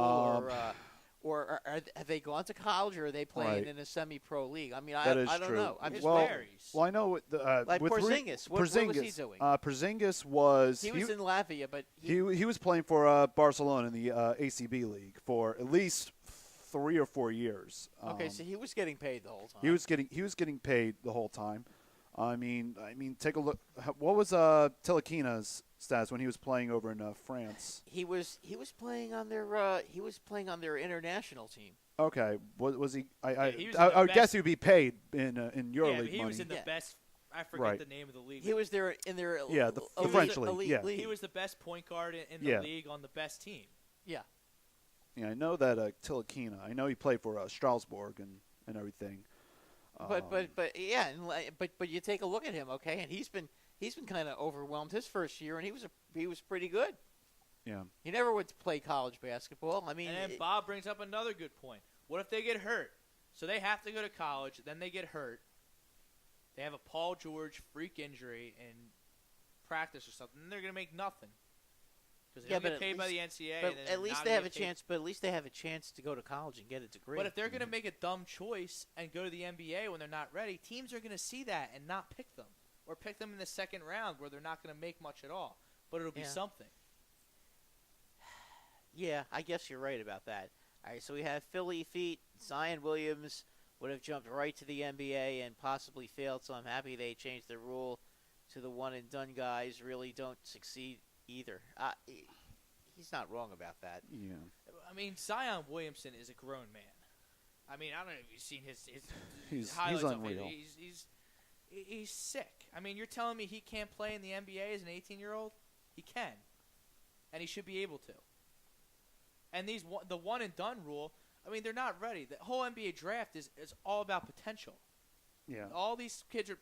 or have they gone to college, or are they playing in a semi-pro league? I mean, I don't true. know. I'm just varies. Well, I know with like with Porzingis. What was he doing? Porzingis was He was in Latvia, but he was playing for Barcelona in the ACB league for at least 3 or 4 years. Okay, so he was getting paid the whole time. He was getting paid the whole time. I mean, take a look. What was Tilakina's stats when he was playing over in France? He was playing on their international team. Okay, was he? he was I would best- guess he would be paid in EuroLeague but he money. was in the best. I forget the name of the league. He was there in their the elite, French league. elite Yeah. league. He was the best point guard in the league on the best team. Yeah. Yeah, I know that Tilakina. I know he played for Strasbourg and everything. But you take a look at him, okay, and he's been kind of overwhelmed his first year, and he was pretty good. Yeah. He never went to play college basketball. I mean, And then Bob brings up another good point. What if they get hurt? So they have to go to college, then they get hurt. They have a Paul George freak injury in practice or something, and they're going to make nothing. Because they don't get paid by the NCAA. But and at least they have a chance. But at least they have a chance to go to college and get a degree. But if they're going to make a dumb choice and go to the NBA when they're not ready, teams are going to see that and not pick them, or pick them in the second round where they're not going to make much at all. But it'll be something. Yeah, I guess you're right about that. All right, so we have Philly feet. Zion Williams would have jumped right to the NBA and possibly failed. So I'm happy they changed the rule to the one and done guys really don't succeed either. He's not wrong about that. Yeah. I mean, Zion Williamson is a grown man. I mean, I don't know if you've seen his He's highlights of unreal. it. He's sick. I mean, you're telling me he can't play in the NBA as an 18-year-old? He can, and he should be able to. And the one and done rule. I mean, they're not ready. The whole NBA draft is all about potential. Yeah. All these kids are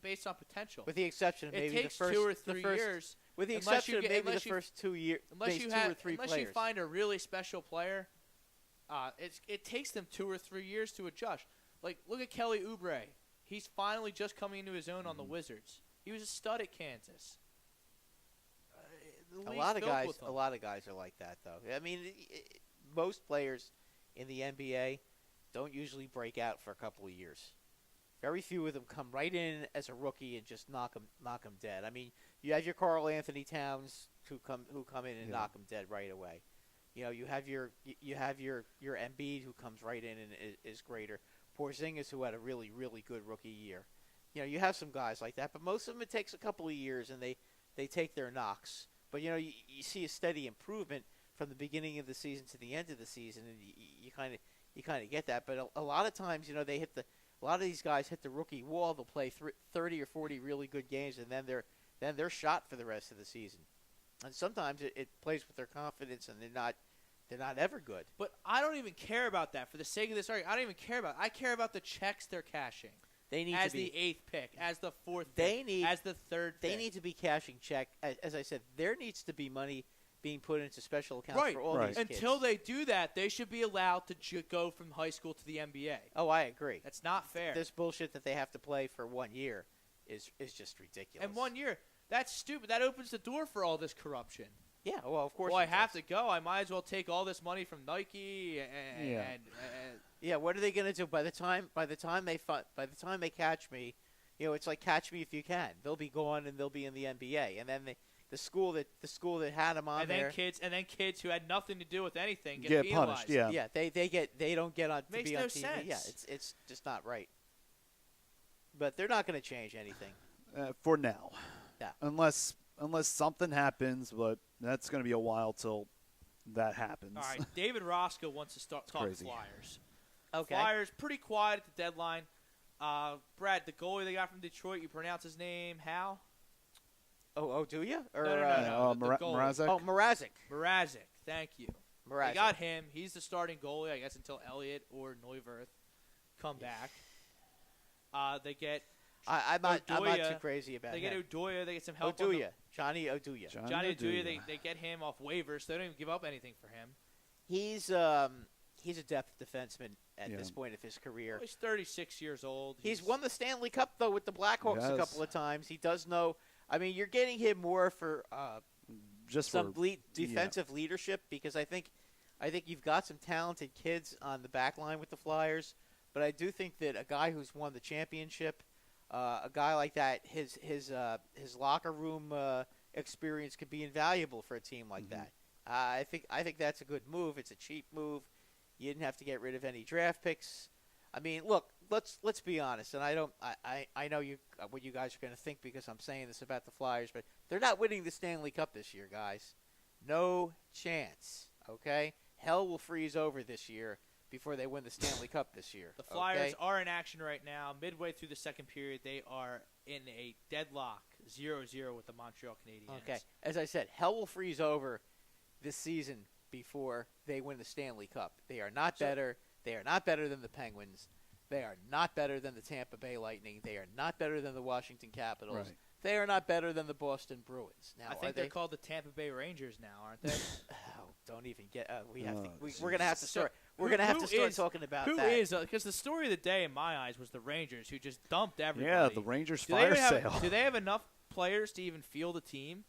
based on potential. With the exception of maybe it takes the first 2 or 3 years. With the unless exception of maybe the first 2 years, unless you 2 have, or 3 unless players. you find a really special player, it takes them 2 or 3 years to adjust. Like, look at Kelly Oubre. He's finally just coming into his own on the Wizards. He was a stud at Kansas. A lot of guys are like that, though. I mean, most players in the NBA don't usually break out for a couple of years. Very few of them come right in as a rookie and just knock them dead. I mean, you have your Karl Anthony Towns who come in and knock them dead right away. You know, you have your Embiid who comes right in and is greater. Porzingis who had a really good rookie year. You know, you have some guys like that, but most of them it takes a couple of years and they take their knocks. But you know, you see a steady improvement from the beginning of the season to the end of the season, and you kind of get that. But a lot of times, you know, a lot of these guys hit the rookie wall. They'll play 30 or 40 really good games, and then they're shot for the rest of the season. And sometimes it plays with their confidence, and they're not ever good. But I don't even care about that. For the sake of this argument, I don't even care about it. I care about the checks they're cashing. They need as to be the 8th pick, as the 4th pick, as the 3rd pick. They need to be cashing check. As I said, there needs to be money being put into special accounts for all these kids. Until they do that, they should be allowed to go from high school to the NBA. Oh, I agree. That's not fair. This bullshit that they have to play for 1 year is just ridiculous. And 1 year, that's stupid. That opens the door for all this corruption. Yeah, well, of course. Well, I have to go. I might as well take all this money from Nike and yeah. What are they going to do by the time they catch me? You know, it's like catch me if you can. They'll be gone and they'll be in the NBA, and then the school that had them on there. And then kids who had nothing to do with anything get penalized. punished. Yeah, yeah. They don't get on Makes to be no on TV. sense. Yeah, it's just not right. But they're not going to change anything for now. Yeah. Unless something happens, but that's going to be a while till that happens. All right, David Roscoe wants to start talking crazy. Flyers. Okay. Flyers pretty quiet at the deadline. Brad, the goalie they got from Detroit, you pronounce his name how? Oh, do you? Or, No. The goalie. Mrazek? Oh, Mrazek. Mrazek, thank you. Mrazek. They got him. He's the starting goalie, I guess, until Elliott or Neuwirth come back. They get I'm not too Oduya. crazy about They him. get Oduya. They get some help. Oduya. Johnny Oduya. Johnny Oduya. They get him off waivers, so they don't even give up anything for him. He's a depth defenseman at this point of his career. Well, he's 36 years old. He's won the Stanley Cup though with the Blackhawks a couple of times. He does know. I mean, you're getting him more for just some for defensive leadership because I think you've got some talented kids on the back line with the Flyers, but I do think that a guy who's won the championship, a guy like that, his locker room experience could be invaluable for a team like that. I think that's a good move. It's a cheap move. You didn't have to get rid of any draft picks. I mean, look, let's be honest, and I know what you guys are going to think because I'm saying this about the Flyers, but they're not winning the Stanley Cup this year, guys. No chance. Okay, hell will freeze over this year before they win the Stanley Cup this year. The Flyers are in action right now. Midway through the second period, they are in a deadlock 0-0 with the Montreal Canadiens. Okay, as I said, hell will freeze over this season before they win the Stanley Cup. They are not better. They are not better than the Penguins. They are not better than the Tampa Bay Lightning. They are not better than the Washington Capitals. Right. They are not better than the Boston Bruins. Now, I think they're called the Tampa Bay Rangers now, aren't they? Don't even get. We're gonna have to start. We're gonna have to start talking about who that. Who is? Because the story of the day, in my eyes, was the Rangers, who just dumped everybody. Yeah, the Rangers do fire they sale. Do they have enough players to even field a team?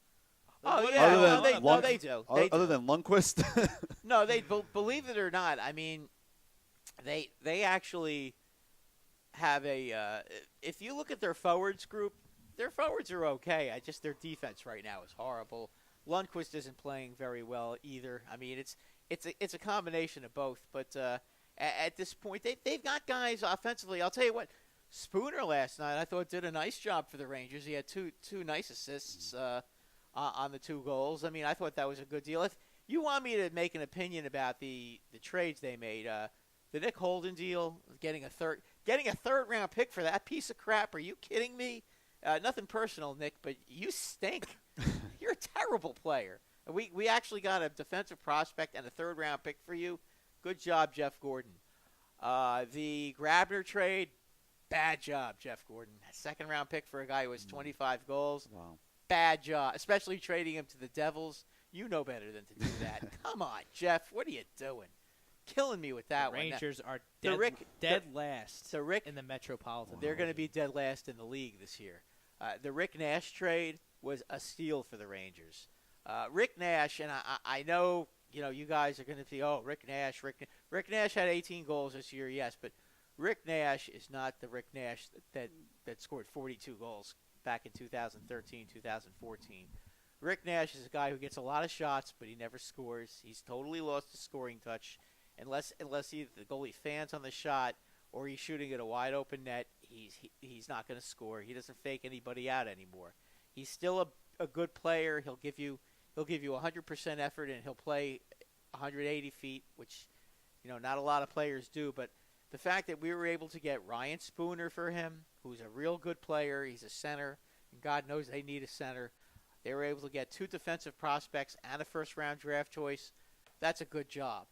Oh yeah, they do. Other than Lundqvist. No, they believe it or not. I mean, they actually have a. If you look at their forwards group, their forwards are okay. Their defense right now is horrible. Lundqvist isn't playing very well either. I mean, it's a combination of both. But at this point, they've got guys offensively. I'll tell you what, Spooner last night I thought did a nice job for the Rangers. He had two nice assists on the 2 goals. I mean, I thought that was a good deal. If you want me to make an opinion about the trades they made, the Nick Holden deal, getting a third round pick for that piece of crap. Are you kidding me? Nothing personal, Nick, but you stink. You're a terrible player. We actually got a defensive prospect and a 3rd round pick for you. Good job, Jeff Gordon. The Grabner trade, bad job, Jeff Gordon. 2nd round pick for a guy who has 25 goals. Wow. Bad job, especially trading him to the Devils. You know better than to do that. Come on, Jeff. What are you doing? Killing me with that the one. Rangers are dead last in the Metropolitan. They're going to be dead last in the league this year. The Rick Nash trade was a steal for the Rangers. Rick Nash, and I know you guys are going to be, Rick Nash. Rick Nash had 18 goals this year, yes, but Rick Nash is not the Rick Nash that scored 42 goals back in 2013, 2014. Rick Nash is a guy who gets a lot of shots, but he never scores. He's totally lost his scoring touch. Unless either the goalie fans on the shot or he's shooting at a wide open net, he's not going to score. He doesn't fake anybody out anymore. He's still a good player. He'll give you 100% effort, and he'll play 180 feet, which not a lot of players do. But the fact that we were able to get Ryan Spooner for him, who's a real good player, he's a center, and God knows they need a center. They were able to get 2 defensive prospects and a first-round draft choice. That's a good job.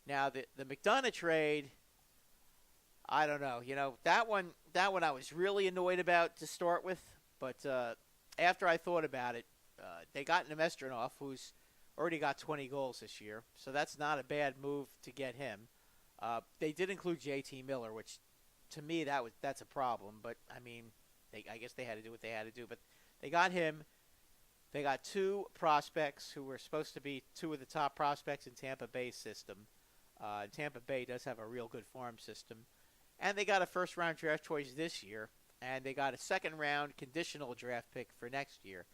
Now, the McDonough trade, I don't know. That one I was really annoyed about to start with. But after I thought about it, they got Nemestrinoff, who's already got 20 goals this year. So that's not a bad move to get him. They did include J.T. Miller, which to me that's a problem. But, I guess they had to do what they had to do. But they got him. They got 2 prospects who were supposed to be 2 of the top prospects in Tampa Bay's system. Tampa Bay does have a real good farm system. And they got a first-round draft choice this year. And they got a second-round conditional draft pick for next year.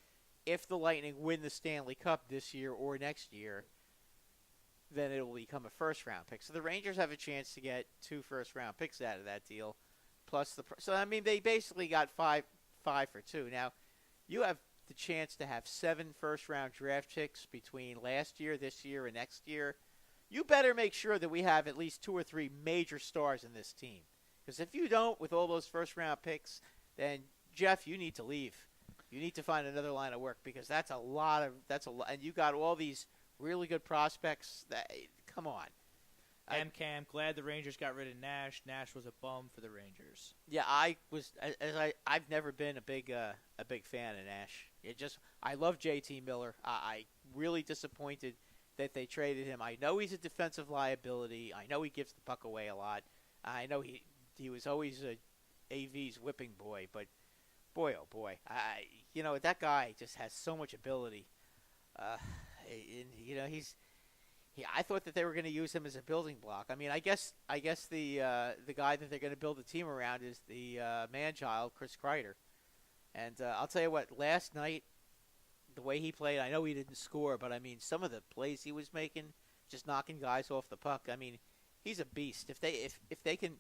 If the Lightning win the Stanley Cup this year or next year, then it will become a first-round pick. So the Rangers have a chance to get 2 first-round picks out of that deal. Plus they basically got 5 for 2. Now, you have the chance to have 7 first-round draft picks between last year, this year, and next year. You better make sure that we have at least 2 or 3 major stars in this team. Because if you don't, with all those first-round picks, then, Jeff, you need to leave. You need to find another line of work because that's a lot. And you got all these really good prospects. Come on. Cam, glad the Rangers got rid of Nash. Nash was a bum for the Rangers. Yeah, I've never been a big fan of Nash. I love J.T. Miller. I really disappointed that they traded him. I know he's a defensive liability. I know he gives the puck away a lot. I know he was always AV's whipping boy, but boy, oh boy, that guy just has so much ability. I thought that they were going to use him as a building block. I guess the guy that they're going to build the team around is the man-child, Chris Kreider. And I'll tell you what, last night, the way he played, I know he didn't score, but some of the plays he was making, just knocking guys off the puck. He's a beast. If they can,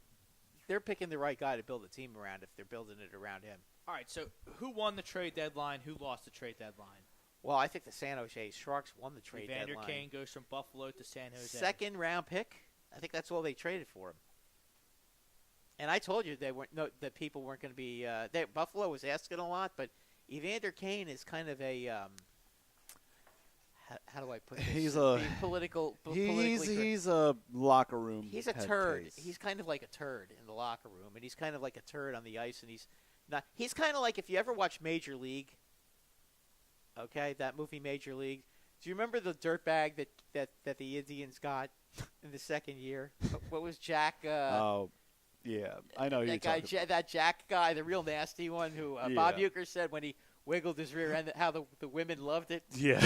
they're picking the right guy to build a team around if they're building it around him. All right, so who won the trade deadline? Who lost the trade deadline? Well, I think the San Jose Sharks won the trade deadline. Evander Kane goes from Buffalo to San Jose. Second-round pick. I think that's all they traded for him. And I told you that people weren't going to be Buffalo was asking a lot, but Evander Kane is kind of a how do I put this? He's He's a locker room. He's a turd. Case. He's kind of like a turd in the locker room, and he's kind of like a turd on the ice, and he's not. He's kind of like if you ever watch Major League. Okay, that movie Major League. Do you remember the dirtbag that the Indians got in the second year? What was Jack? Oh, yeah, I know that guy. That Jack guy, the real nasty one, who Bob Uecker said when he wiggled his rear end, how the women loved it. Yeah.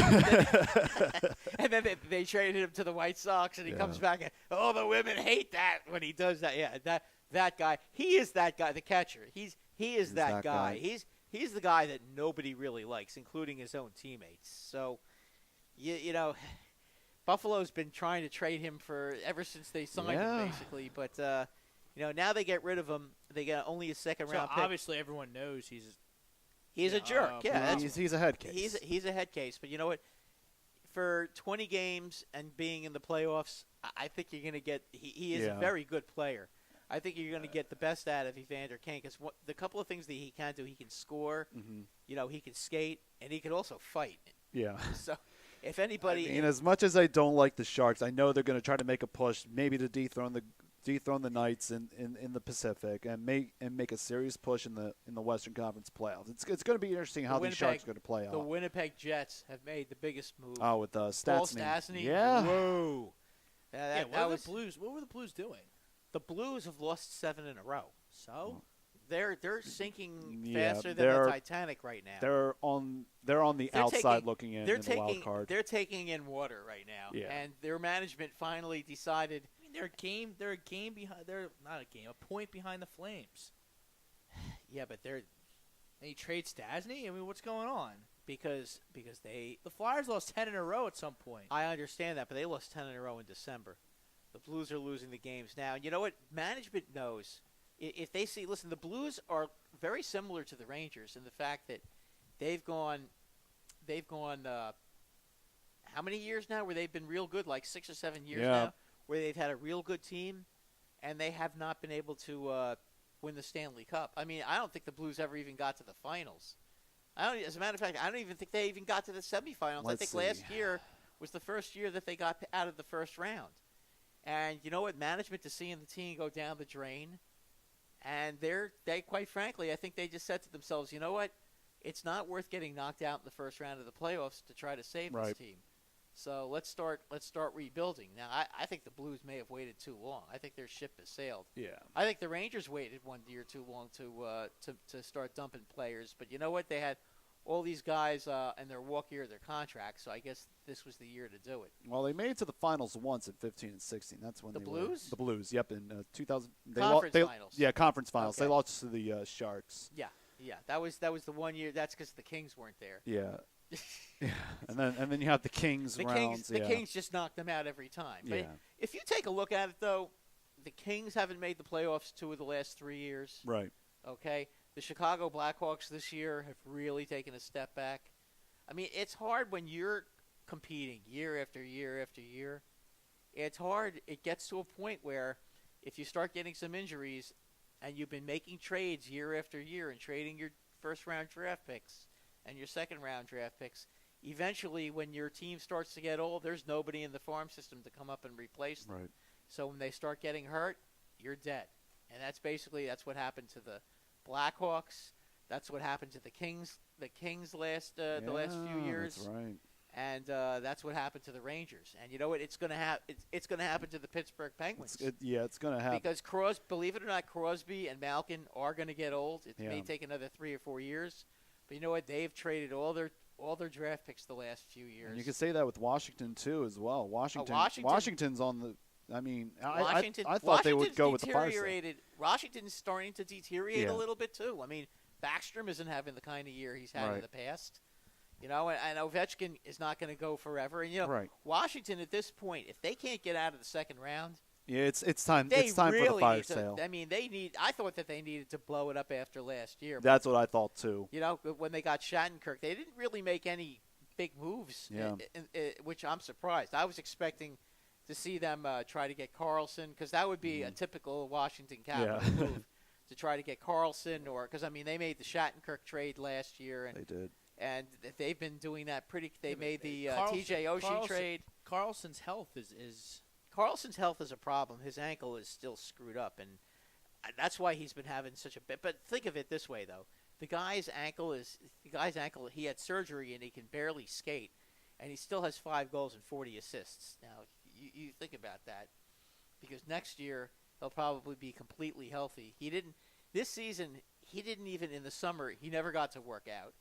And then they traded him to the White Sox, and he comes back and the women hate that when he does that. Yeah, that guy. He is that guy, the catcher. He is that guy. He's the guy that nobody really likes, including his own teammates. So, Buffalo's been trying to trade him ever since they signed him, basically. But now they get rid of him. They get only a second-round pick. Obviously, everyone knows he's a jerk. He's a head case. He's a head case. But you know what? For 20 games and being in the playoffs, I think you're going to get. He is a very good player. I think you're going to get the best out of Evander Kane because the couple of things that he can do, he can score, he can skate, and he can also fight. Yeah. So, if anybody, as much as I don't like the Sharks, I know they're going to try to make a push, maybe to dethrone the Knights in the Pacific and make a serious push in the Western Conference playoffs. It's going to be interesting how these Sharks are going to play out. The Winnipeg Jets have made the biggest move. Oh, with Stastny. Yeah. Whoa. What were the Blues doing? The Blues have lost 7 in a row. So they're sinking Yeah, faster than the Titanic right now. They're on the outside looking in the wild card. They're taking in water right now. Yeah. And their management finally decided mean, they're a game behind. They're not a game, a point behind the Flames. Yeah, but they're And you trade Stasny. I mean, what's going on? because they. The Flyers lost 10 in a row at some point. I understand that, but they lost 10 in a row in December. The Blues are losing the games now. And you know what? Management knows. If they see, listen, the Blues are very similar to the Rangers in the fact that they've gone how many years now where they've been real good, like 6 or 7 years now, where they've had a real good team, and they have not been able to win the Stanley Cup. I mean, I don't think the Blues ever even got to the finals. As a matter of fact, I don't even think they even got to the semifinals. I think last year was the first year that they got out of the first round. And you know what? Management is seeing the team go down the drain, and they quite frankly, I think they just said to themselves, you know what? It's not worth getting knocked out in the first round of the playoffs to try to save this team. So let's start rebuilding. Now, I think the Blues may have waited too long. I think their ship has sailed. Yeah. I think the Rangers waited 1 year too long to start dumping players. But you know what? They had all these guys in their walk year of their contracts, so I guess this was the year to do it. Well, they made it to the finals once in 15 and 16. That's when The they Blues? The Blues, yep, in 2000. Conference finals. Yeah, conference finals. Okay. They lost to the Sharks. Yeah, that was the 1 year. That's because the Kings weren't there. Yeah. Yeah, and then you have the Kings rounds. The Kings just knocked them out every time. But Yeah. if you take a look at it, though, the Kings haven't made the playoffs 2 of the last 3 years. Right. Okay? The Chicago Blackhawks this year have really taken a step back. I mean, it's hard when you're competing year after year after year. It's hard. It gets to a point where if you start getting some injuries and you've been making trades year after year and trading your first-round draft picks and your second-round draft picks, eventually when your team starts to get old, there's nobody in the farm system to come up and replace them. Right. So when they start getting hurt, you're dead. And that's what happened to the Blackhawks. That's what happened to the Kings. The Kings the last few years. That's right. And that's what happened to the Rangers. And you know what? It's going to happen to the Pittsburgh Penguins. It's going to happen. Because believe it or not, Crosby and Malkin are going to get old. It may take another 3 or 4 years. But you know what? They've traded all their draft picks the last few years. And you can say that with Washington too, as well. Washington's on the. I mean, I thought they would go with the fire sale. Washington's starting to deteriorate a little bit too. I mean, Backstrom isn't having the kind of year he's had in the past. You know, and Ovechkin is not going to go forever. And you know, Washington at this point, if they can't get out of the second round. Yeah, it's time. It's time for the fire sale. I mean, I thought that they needed to blow it up after last year. That's what I thought too. You know, when they got Shattenkirk, they didn't really make any big moves, which I'm surprised. I was expecting to see them try to get Carlson, because that would be a typical Washington Capitals move to try to get Carlson, or because I mean they made the Shattenkirk trade last year, and they did, and they've been doing that pretty. They made the TJ Oshie trade. Carlson's health is. Carlson's health is a problem. His ankle is still screwed up, and that's why he's been having such a bit. But think of it this way, though: the guy's ankle. He had surgery, and he can barely skate, and he still has 5 goals and 40 assists. Now, you think about that, because next year he'll probably be completely healthy. This season. He didn't even in the summer. He never got to work out.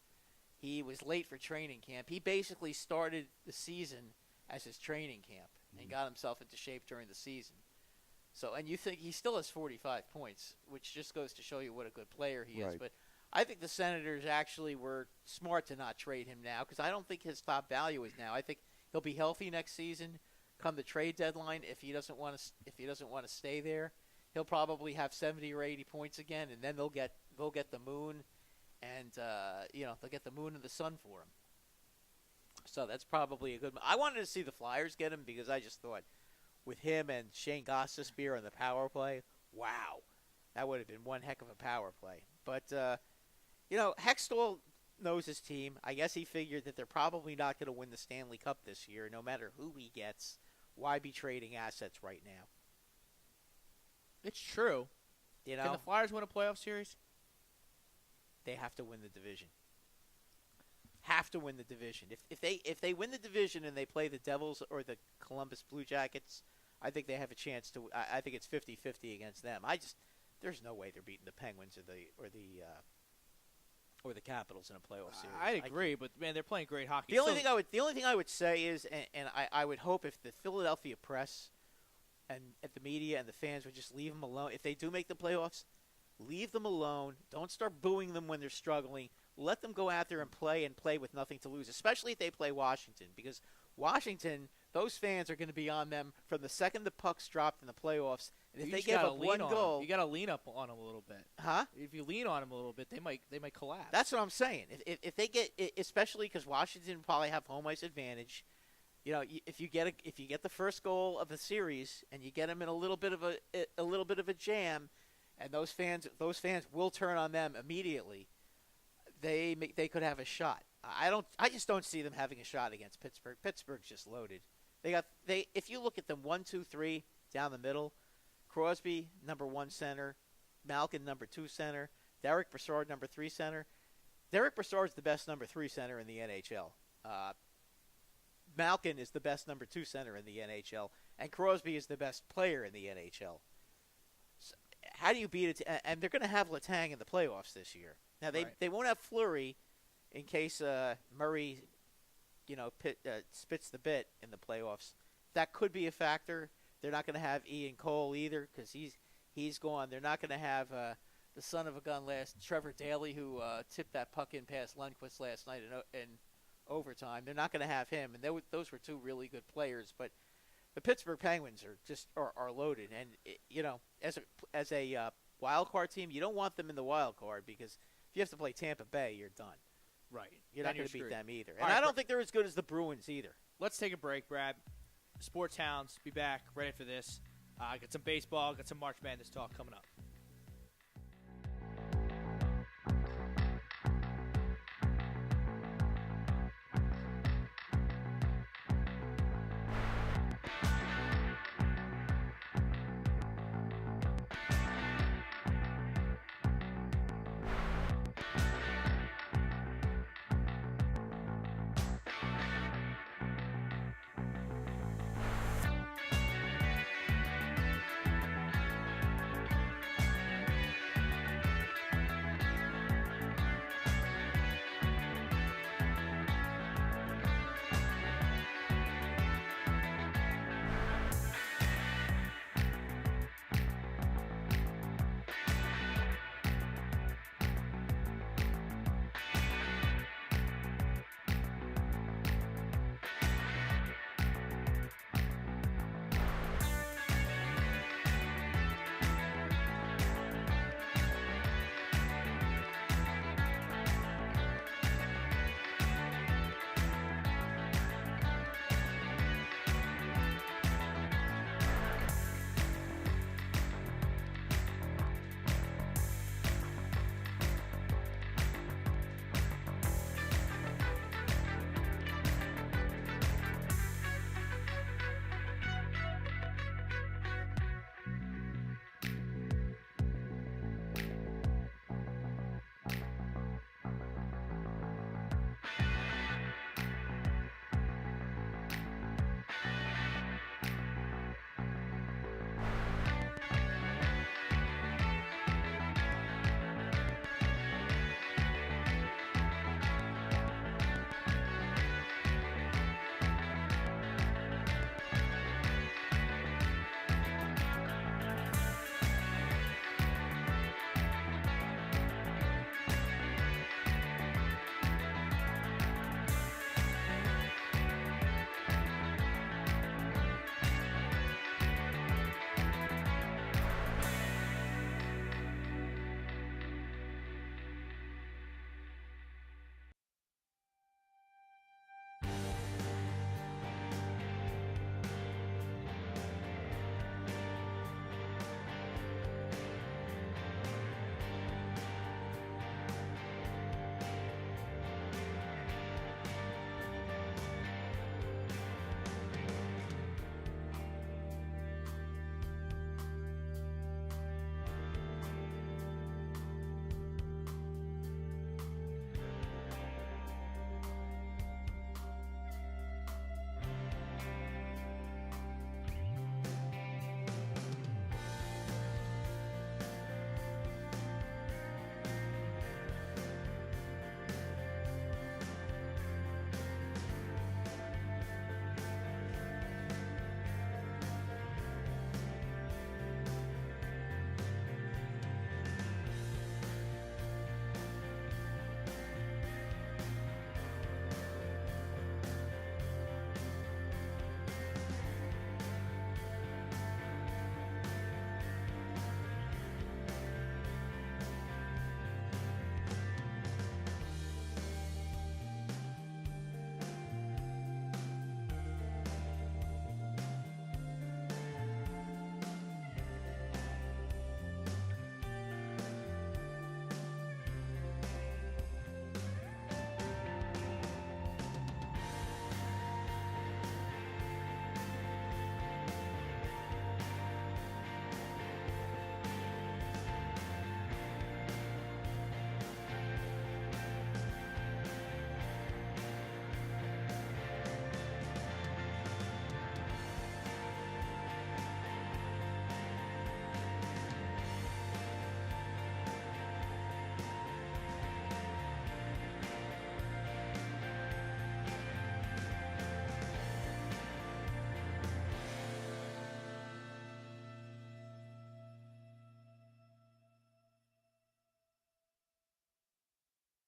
He was late for training camp. He basically started the season as his training camp and got himself into shape during the season. So, and you think he still has 45 points, which just goes to show you what a good player he is. But I think the Senators actually were smart to not trade him now, because I don't think his top value is now. I think he'll be healthy next season. Come the trade deadline, if he doesn't want to stay there, he'll probably have 70 or 80 points again, and then they'll get the moon, and they'll get the moon and the sun for him. So that's probably a good. I wanted to see the Flyers get him, because I just thought with him and Shane Gostisbehere on the power play, wow, that would have been one heck of a power play. But Hextall knows his team. I guess he figured that they're probably not going to win the Stanley Cup this year, no matter who he gets. Why be trading assets right now? It's true. You know, can the Flyers win a playoff series? They have to win the division. Have to win the division. If they win the division and they play the Devils or the Columbus Blue Jackets, I think they have a chance to. I think it's 50-50 against them. There's no way they're beating the Penguins or the Capitals in a playoff series. I agree, but man, they're playing great hockey. The only thing I would say is, and I would hope if the Philadelphia Press and at the media and the fans would just leave them alone. If they do make the playoffs, leave them alone. Don't start booing them when they're struggling. Let them go out there and play with nothing to lose, especially if they play Washington, because Washington, those fans are going to be on them from the second the puck's dropped in the playoffs. And if they give up one goal, you got to lean up on them a little bit. Huh? If you lean on them a little bit, they might collapse. That's what I'm saying. If they get, especially because Washington probably have home ice advantage. You know, if you get the first goal of the series and you get them in a little bit of a jam, and those fans will turn on them immediately. They could have a shot. I just don't see them having a shot against Pittsburgh. Pittsburgh's just loaded. If you look at them 1, 2, 3 down the middle, Crosby number 1 center, Malkin number 2 center, Derek Brassard number 3 center. Derek Brassard's the best number 3 center in the NHL. Malkin is the best number 2 center in the NHL, and Crosby is the best player in the NHL. So how do you beat it? And they're going to have Letang in the playoffs this year. Now they won't have Fleury in case Murray, spits the bit in the playoffs. That could be a factor. They're not going to have Ian Cole either because he's gone. They're not going to have the son of a gun Trevor Daley, who tipped that puck in past Lundqvist last night in overtime. They're not going to have him, and those were 2 really good players. But the Pittsburgh Penguins are loaded, and as a wild card team, you don't want them in the wild card because if you have to play Tampa Bay, you're done. Right. You're not going to beat them either. And All right, I don't think they're as good as the Bruins either. Let's take a break, Brad. Sports Hounds, be back right after this. Got some baseball, got some March Madness talk coming up.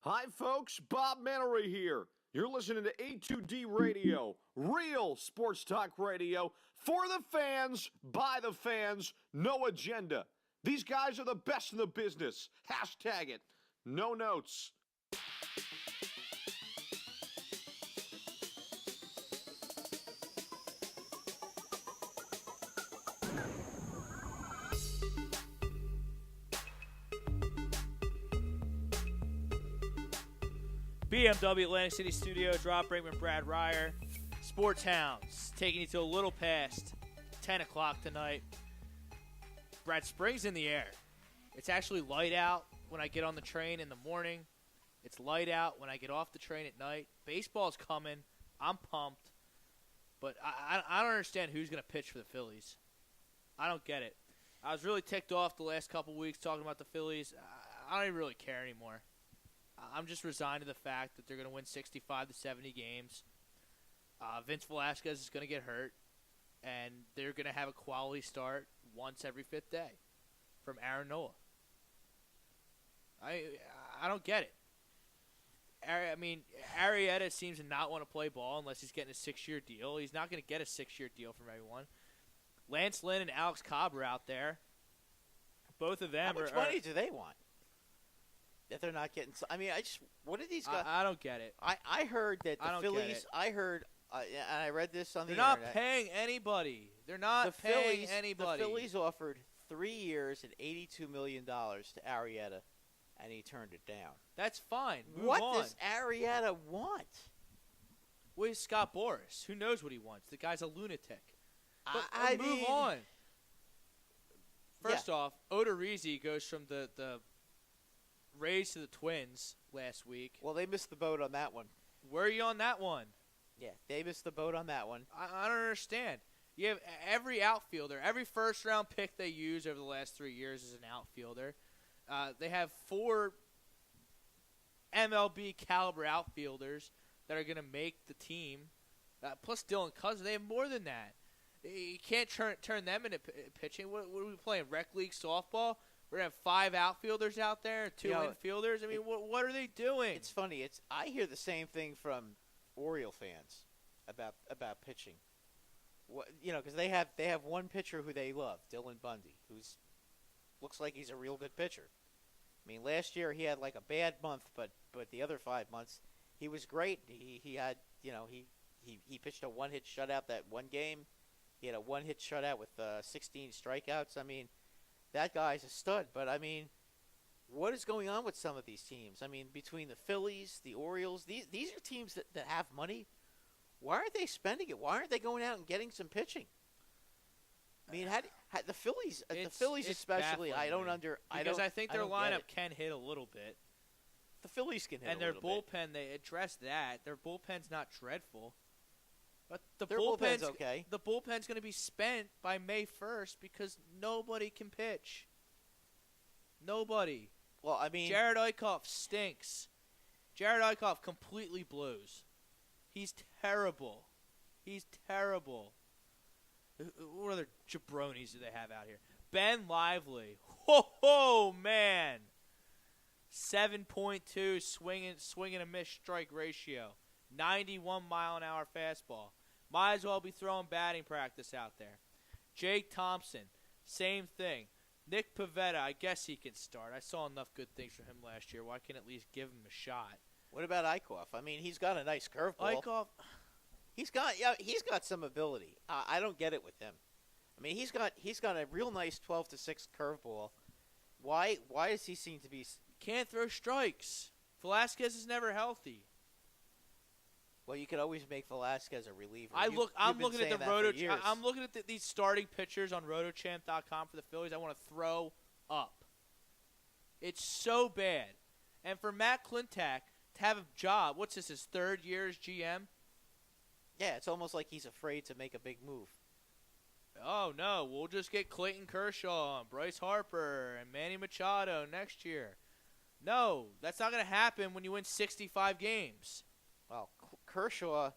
Hi, folks. Bob Mannery here. You're listening to A2D Radio, real sports talk radio for the fans, by the fans, no agenda. These guys are the best in the business. Hashtag it. No notes. BMW Atlantic City Studio, Drop Brakeman, Brad Ryer, Sports Hounds, taking you to a little past 10 o'clock tonight. Brad, spring's in the air. It's actually light out when I get on the train in the morning. It's light out when I get off the train at night. Baseball's coming. I'm pumped. But I don't understand who's going to pitch for the Phillies. I don't get it. I was really ticked off the last couple weeks talking about the Phillies. I don't even really care anymore. I'm just resigned to the fact that they're going to win 65 to 70 games. Vince Velasquez is going to get hurt, and they're going to have a quality start once every fifth day from Aaron Nola. I don't get it. I mean, Arrieta seems to not want to play ball unless he's getting a 6-year deal. He's not going to get a 6-year deal from everyone. Lance Lynn and Alex Cobb are out there. Both of them How much money do they want? That they're not getting. I mean, what are these guys? I don't get it. I heard that the Phillies. I heard, and I read this on the internet. They're not paying anybody. They're not paying anybody. The Phillies offered 3 years and $82 million to Arrieta, and he turned it down. That's fine. Move what on. does Arrieta want? Well, he's Scott Boras. Who knows what he wants? The guy's a lunatic. But I move mean, on. First off, Odorizzi goes from the Rays to the Twins last week. Well, they missed the boat on that one. Where are you on that one? Yeah, they missed the boat on that one. I don't understand. You have every outfielder, every first-round pick they use over the last 3 years is an outfielder. They have 4 MLB caliber outfielders that are going to make the team. Plus Dylan Cousins, they have more than that. You can't turn them into pitching. What are we playing? Rec league softball? We're going to have 5 outfielders out there, 2 infielders. I mean, what are they doing? It's funny. I hear the same thing from Oriole fans about pitching. Because they have one pitcher who they love, Dylan Bundy, who's looks like he's a real good pitcher. I mean, last year he had like a bad month, but the other 5 months he was great. He had he pitched a 1-hit shutout that one game. He had a 1-hit shutout with 16 strikeouts. I mean, that guy's a stud. But I mean, what is going on with some of these teams? I mean, between the Phillies, the Orioles, these are teams that have money. Why aren't they spending it? Why aren't they going out and getting some pitching? I mean, the Phillies, especially, I don't because I think their lineup can hit a little bit. The Phillies can hit and a little bit. And their bullpen, they address that. Their bullpen's not dreadful. But their bullpen's okay. The bullpen's going to be spent by May 1st because nobody can pitch. Nobody. Well, I mean, Jared Eichhoff stinks. Jared Eichhoff completely blows. He's terrible. He's terrible. What other jabronis do they have out here? Ben Lively. Ho, man. 7.2 swinging a miss strike ratio. 91-mile-an-hour fastball. Might as well be throwing batting practice out there. Jake Thompson, same thing. Nick Pivetta, I guess he can start. I saw enough good things from him last year. Why can't I at least give him a shot? What about Eichhoff? I mean, he's got a nice curveball. Eichhoff, he's got some ability. I don't get it with him. I mean, he's got a real nice 12-6 curveball. Why does he seem to be? Can't throw strikes. Velasquez is never healthy. Well, you could always make Velasquez a reliever. I'm looking at these starting pitchers on Rotochamp.com for the Phillies. I want to throw up. It's so bad. And for Matt Klentak to have a job, what's this, his 3rd year as GM? Yeah, it's almost like he's afraid to make a big move. Oh, no, we'll just get Clayton Kershaw and Bryce Harper and Manny Machado next year. No, that's not going to happen when you win 65 games. Well, Kershaw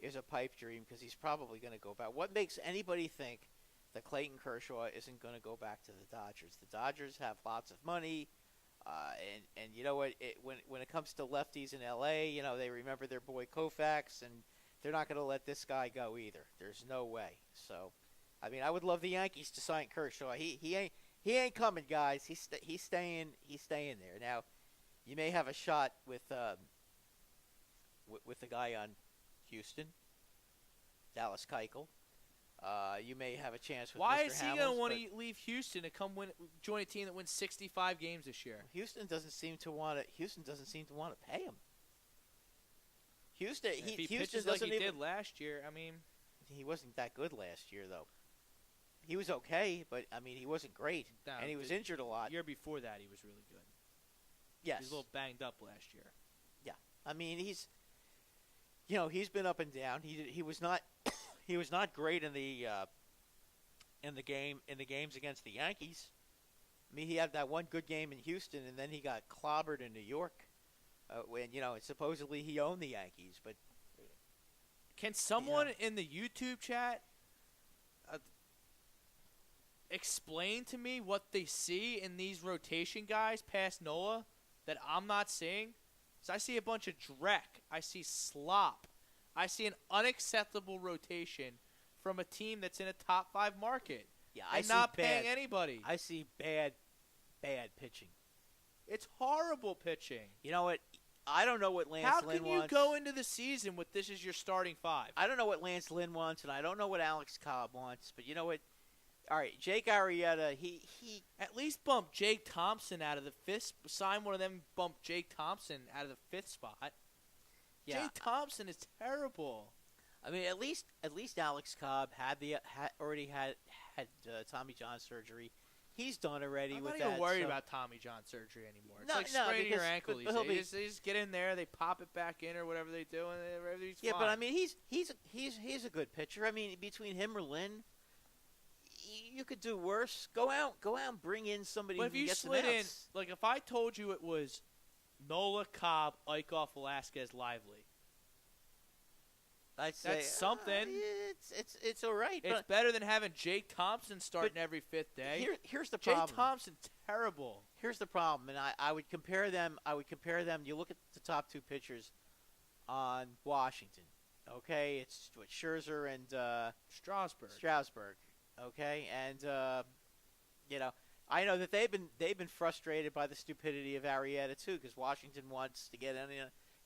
is a pipe dream because he's probably going to go back. What makes anybody think that Clayton Kershaw isn't going to go back to the Dodgers? The Dodgers have lots of money. And you know what? When it comes to lefties in L.A., you know they remember their boy Koufax, and they're not going to let this guy go either. There's no way. So, I mean, I would love the Yankees to sign Kershaw. He ain't coming, guys. He's staying there. Now, you may have a shot with the guy on Houston, Dallas Keuchel. You may have a chance with Why Mr. is he Hamels, going to want but to leave Houston to come join a team that wins 65 games this year? Houston doesn't seem to want to pay him. Houston, If he Houston pitches like doesn't he even. did last year, I mean, He wasn't that good last year, though. He was okay, but I mean, he wasn't great, no, and he was the injured a lot. year before that, he was really good. Yes, He was a little banged up last year. yeah. I mean, he's been up and down. He was not he was not great in the games against the Yankees. I mean, he had that one good game in Houston, and then he got clobbered in New York. When supposedly he owned the Yankees, but Can someone in the YouTube chat explain to me what they see in these rotation guys past Nola that I'm not seeing? So I see a bunch of dreck. I see slop. I see an unacceptable rotation from a team that's in a top 5 market. yeah, And I see not bad, paying anybody. I see bad pitching. It's horrible pitching. You know what? I don't know what Lance How Lynn can you wants. go into the season with this as your starting 5? I don't know what Lance Lynn wants, and I don't know what Alex Cobb wants. But you know what? All right, Jake Arrieta, he At least bump Jake Thompson out of the 5th. Sign one of them. Bump Jake Thompson out of the 5th spot. yeah. Jake Thompson is terrible. I mean, at least Alex Cobb already had Tommy John surgery. He's done already I'm with not that. even worried so- about Tommy John surgery anymore. It's No, like no, spraining your because- ankle. but These he'll days. They just get in there, they pop it back in or whatever they do, and everything's Yeah, fine. but I mean, he's a good pitcher. I mean, between him or Lynn, you could do worse. Go out and bring in somebody But who if can you get some slid in, outs. like if I told you it was Nola, Cobb, Eichhoff, Velasquez, Lively, I'd say that's something. It's all right. It's But better than having Jake Thompson starting every 5th day. here's the Jake problem. Thompson, terrible. Here's the problem, and I would compare them. You look at the top 2 pitchers on Washington. Okay, it's Scherzer and Strasburg. Okay, and I know that they've been frustrated by the stupidity of Arrieta too, because Washington wants to get in,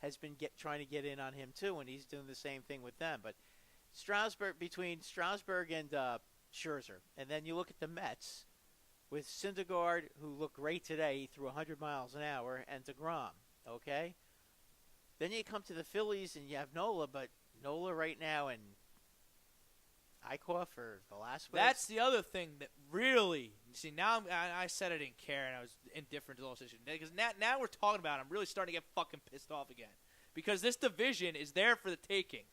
has been trying to get in on him too, and he's doing the same thing with them. But between Strasburg and Scherzer, and then you look at the Mets with Syndergaard, who looked great today, he threw 100 miles an hour, and DeGrom. Okay, then you come to the Phillies and you have Nola, but Nola right now and Eichhoff or Velasquez. That's the other thing that really – see, now I said I didn't care and I was indifferent to the whole situation. Because now we're talking about it, I'm really starting to get fucking pissed off again. Because this division is there for the taking.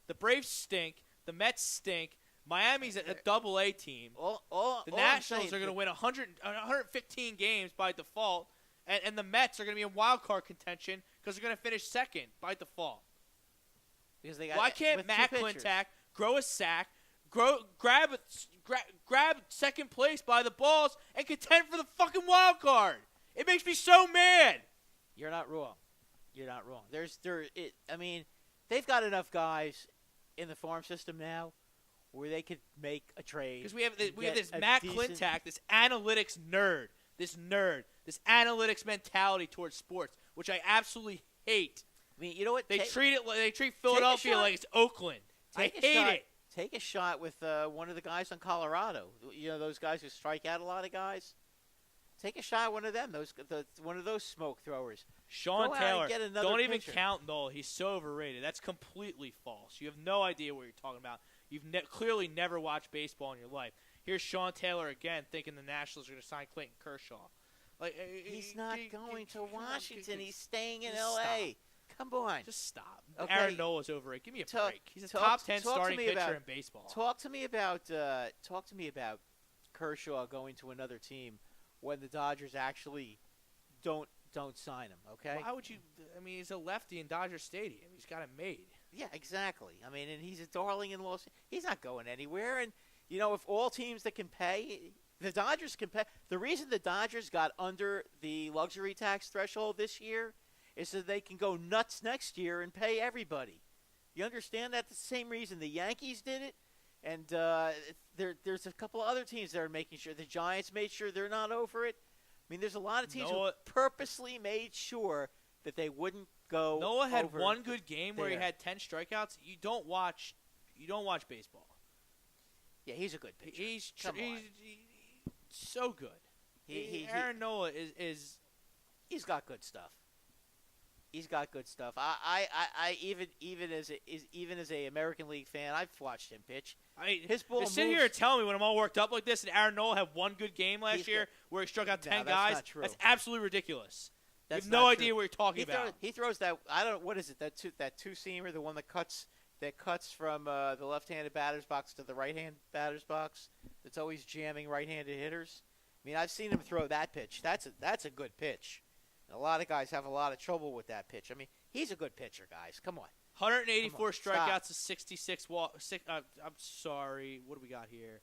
The Braves stink. The Mets stink. Miami's a double-A team. The Nationals are going to win 115 games by default. And the Mets are going to be in wild card contention because they're going to finish second by default. Because they got Why can't with Matt two pitchers. Klentak grow a sack, grab second place by the balls, and contend for the fucking wild card? It makes me so mad. You're not wrong. I mean, they've got enough guys in the farm system now where they could make a trade. Because we have get this a Matt decent- Klentak, this analytics nerd, this analytics mentality towards sports, which I absolutely hate. I mean, you know what? They treat Philadelphia shot. like it's Oakland. I hate it. Take a shot with one of the guys on Colorado. You know, those guys who strike out a lot of guys. Take a shot at one of them. One of those smoke throwers. Sean Go out Taylor, and get another don't even pitcher. count Noel. He's so overrated. That's completely false. You have no idea what you're talking about. You've clearly never watched baseball in your life. Here's Sean Taylor again thinking the Nationals are going to sign Clayton Kershaw. He's not going to Washington. He's staying in Just L.A. Come on. Just stop. Okay. Aaron Nola's overrated. Give me a break. He's a talk- top 10 talk to starting me pitcher about- in baseball. Talk to me about Kershaw going to another team when the Dodgers actually don't sign him. Okay. Why would you? I mean, he's a lefty in Dodger Stadium. He's got it made. Yeah, exactly. I mean, and he's a darling in Los. He's not going anywhere. And you know, if all teams that can pay, The Dodgers the reason the Dodgers got under the luxury tax threshold this year is so they can go nuts next year and pay everybody. You understand that? The same reason the Yankees did it, and there's a couple of other teams that are making sure. The Giants made sure they're not over it. I mean, there's a lot of teams who purposely made sure that they wouldn't go. Noah had over one good game where he there. had 10 strikeouts. You don't watch baseball. Yeah, he's a good pitcher. He's Come on. so good. Aaron Nola is he's got good stuff. He's got good stuff. I even as a American League fan, I've watched him pitch. His ball sit here and tell me when I'm all worked up like this and Aaron Nola had one good game last year where he struck out 10 guys. Not true. That's absolutely ridiculous. That's you have no not idea true. what you're talking about. He throws that. I don't. What is it? That two-seamer, the one that cuts from the left-handed batter's box to the right-hand batter's box. That's always jamming right-handed hitters. I mean, I've seen him throw that pitch. That's a good pitch. And a lot of guys have a lot of trouble with that pitch. I mean, he's a good pitcher, guys. Come on. 184 strikeouts to Stop. 66 walks. I'm sorry. What do we got here?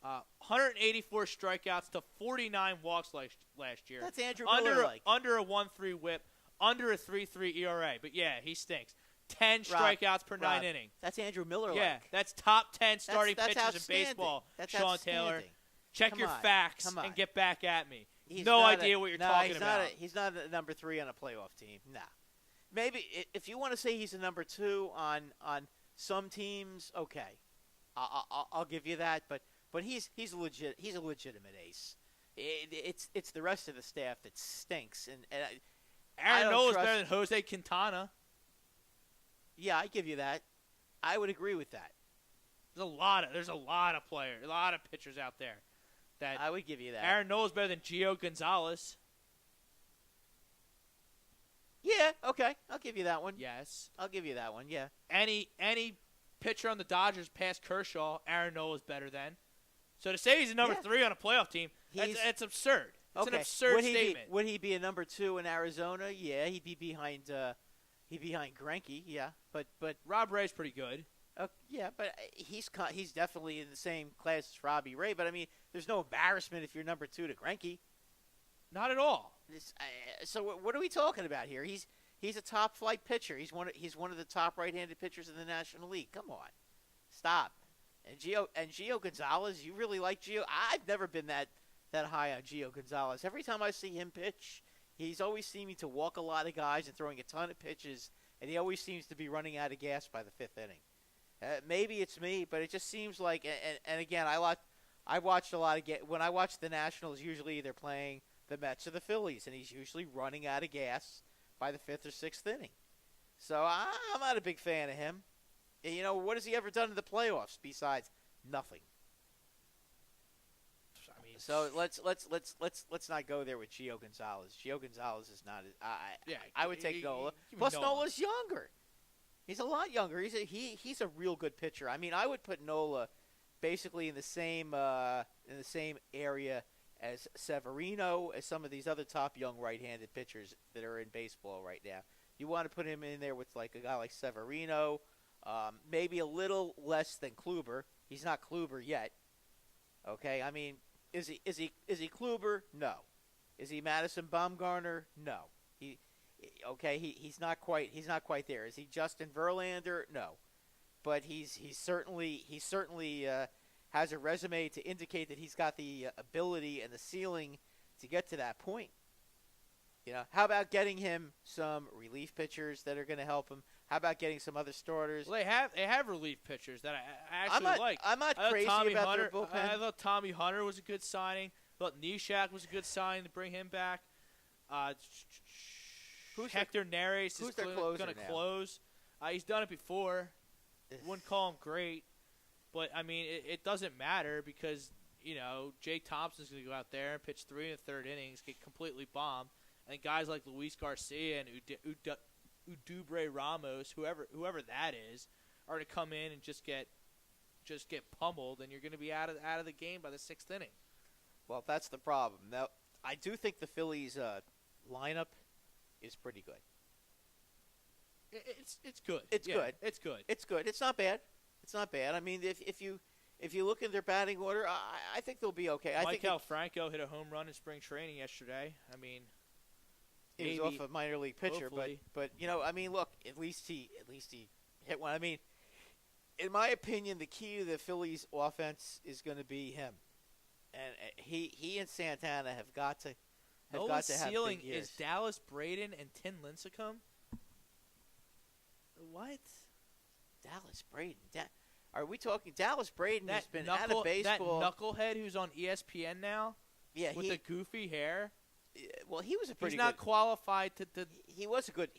184 strikeouts to 49 walks last year. That's Andrew Miller. Under a 1.3 WHIP, under a 3.3 ERA. But yeah, he stinks. 10 strikeouts per 9 innings. That's Andrew Miller. Yeah, that's top 10 starting that's pitchers in outstanding. baseball. That's Sean Taylor. outstanding. Check Come your on. facts Come on. and get back at me. He's no not idea what you're no, talking he's about. He's not a number 3 on a playoff team. Nah. Maybe if you want to say he's a number 2 on some teams, okay, I'll give you that. But he's a legitimate ace. It's the rest of the staff that stinks. And Aaron Nola's better than Jose Quintana. Yeah, I give you that. I would agree with that. There's a lot of players, a lot of pitchers out there. That I would give you that. Aaron Nola's better than Gio Gonzalez. Yeah, okay. I'll give you that one. Yes. I'll give you that one, yeah. Any pitcher on the Dodgers past Kershaw, Aaron Nola's better than. So to say he's a number 3 on a playoff team, that's absurd. It's an absurd statement. Would he be a number 2 in Arizona? Yeah, he'd be behind Greinke, yeah. But Rob Ray's pretty good. yeah, but he's definitely in the same class as Robbie Ray. But I mean, there's no embarrassment if you're number 2 to Greinke. Not at all. So what are we talking about here? He's a top flight pitcher. He's one of the top right-handed pitchers in the National League. Come on, stop. And Gio Gonzalez, you really like Gio? I've never been that high on Gio Gonzalez. Every time I see him pitch, he's always seeming to walk a lot of guys and throwing a ton of pitches, and he always seems to be running out of gas by the 5th inning. Maybe it's me, but it just seems like. And again, I watched a lot of when I watch the Nationals. Usually they're playing the Mets or the Phillies, and he's usually running out of gas by the 5th or 6th inning. So I'm not a big fan of him. And, you know, what has he ever done in the playoffs besides nothing? I mean, so let's not go there with Gio Gonzalez. Gio Gonzalez is not. I would take Nola. Plus, Nola's younger. He's a lot younger. He's a real good pitcher. I mean, I would put Nola basically in the same area as Severino, as some of these other top young right-handed pitchers that are in baseball right now. You want to put him in there with like a guy like Severino, maybe a little less than Kluber. He's not Kluber yet. Okay, I mean, is he Kluber? No. Is he Madison Bumgarner? No. He's not quite there. Is he Justin Verlander? No. But he's certainly has a resume to indicate that he's got the ability and the ceiling to get to that point. You know, how about getting him some relief pitchers that are going to help him? How about getting some other starters? Well, they have relief pitchers that I actually like. I'm not crazy about their bullpen. I thought Tommy Hunter was a good signing. I thought Neshek was a good signing to bring him back. Hector Neris is going to close. He's done it before. Wouldn't call him great. But, I mean, it doesn't matter because, you know, Jake Thompson's going to go out there and pitch 3 1/3 innings, get completely bombed. And guys like Luis Garcia and Udubre Ramos, whoever that is, are going to come in and just get pummeled, and you're going to be out of the game by the 6th inning. Well, that's the problem. Now, I do think the Phillies lineup is pretty good. It's good. It's good. It's good. It's good. It's not bad. It's not bad. I mean, if if you look at their batting order, I think they'll be okay. I think Mike Franco hit a home run in spring training yesterday. I mean, he was off a minor league pitcher, but I mean, look, at least he hit one. I mean, in my opinion, the key to the Phillies' offense is going to be him, and he and Santana have got to have ceiling big years. is Dallas Braden and Tim Lincecum. What? Dallas Braden. Are we talking Dallas Braden has been out of that baseball? knucklehead who's on ESPN now. Yeah, with the goofy hair. Well, he was a pretty. He's not qualified to. He was a good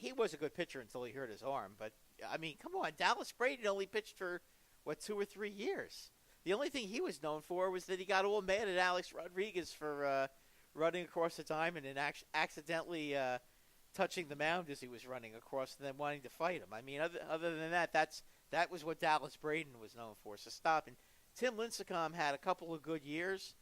pitcher until he hurt his arm. But I mean, come on, Dallas Braden only pitched for 2 or 3 years. The only thing he was known for was that he got all mad at Alex Rodriguez for running across the diamond and accidentally touching the mound as he was running across, and then wanting to fight him. I mean, other than that, that was what Dallas Braden was known for. So stop. And Tim Lincecum had a couple of good years.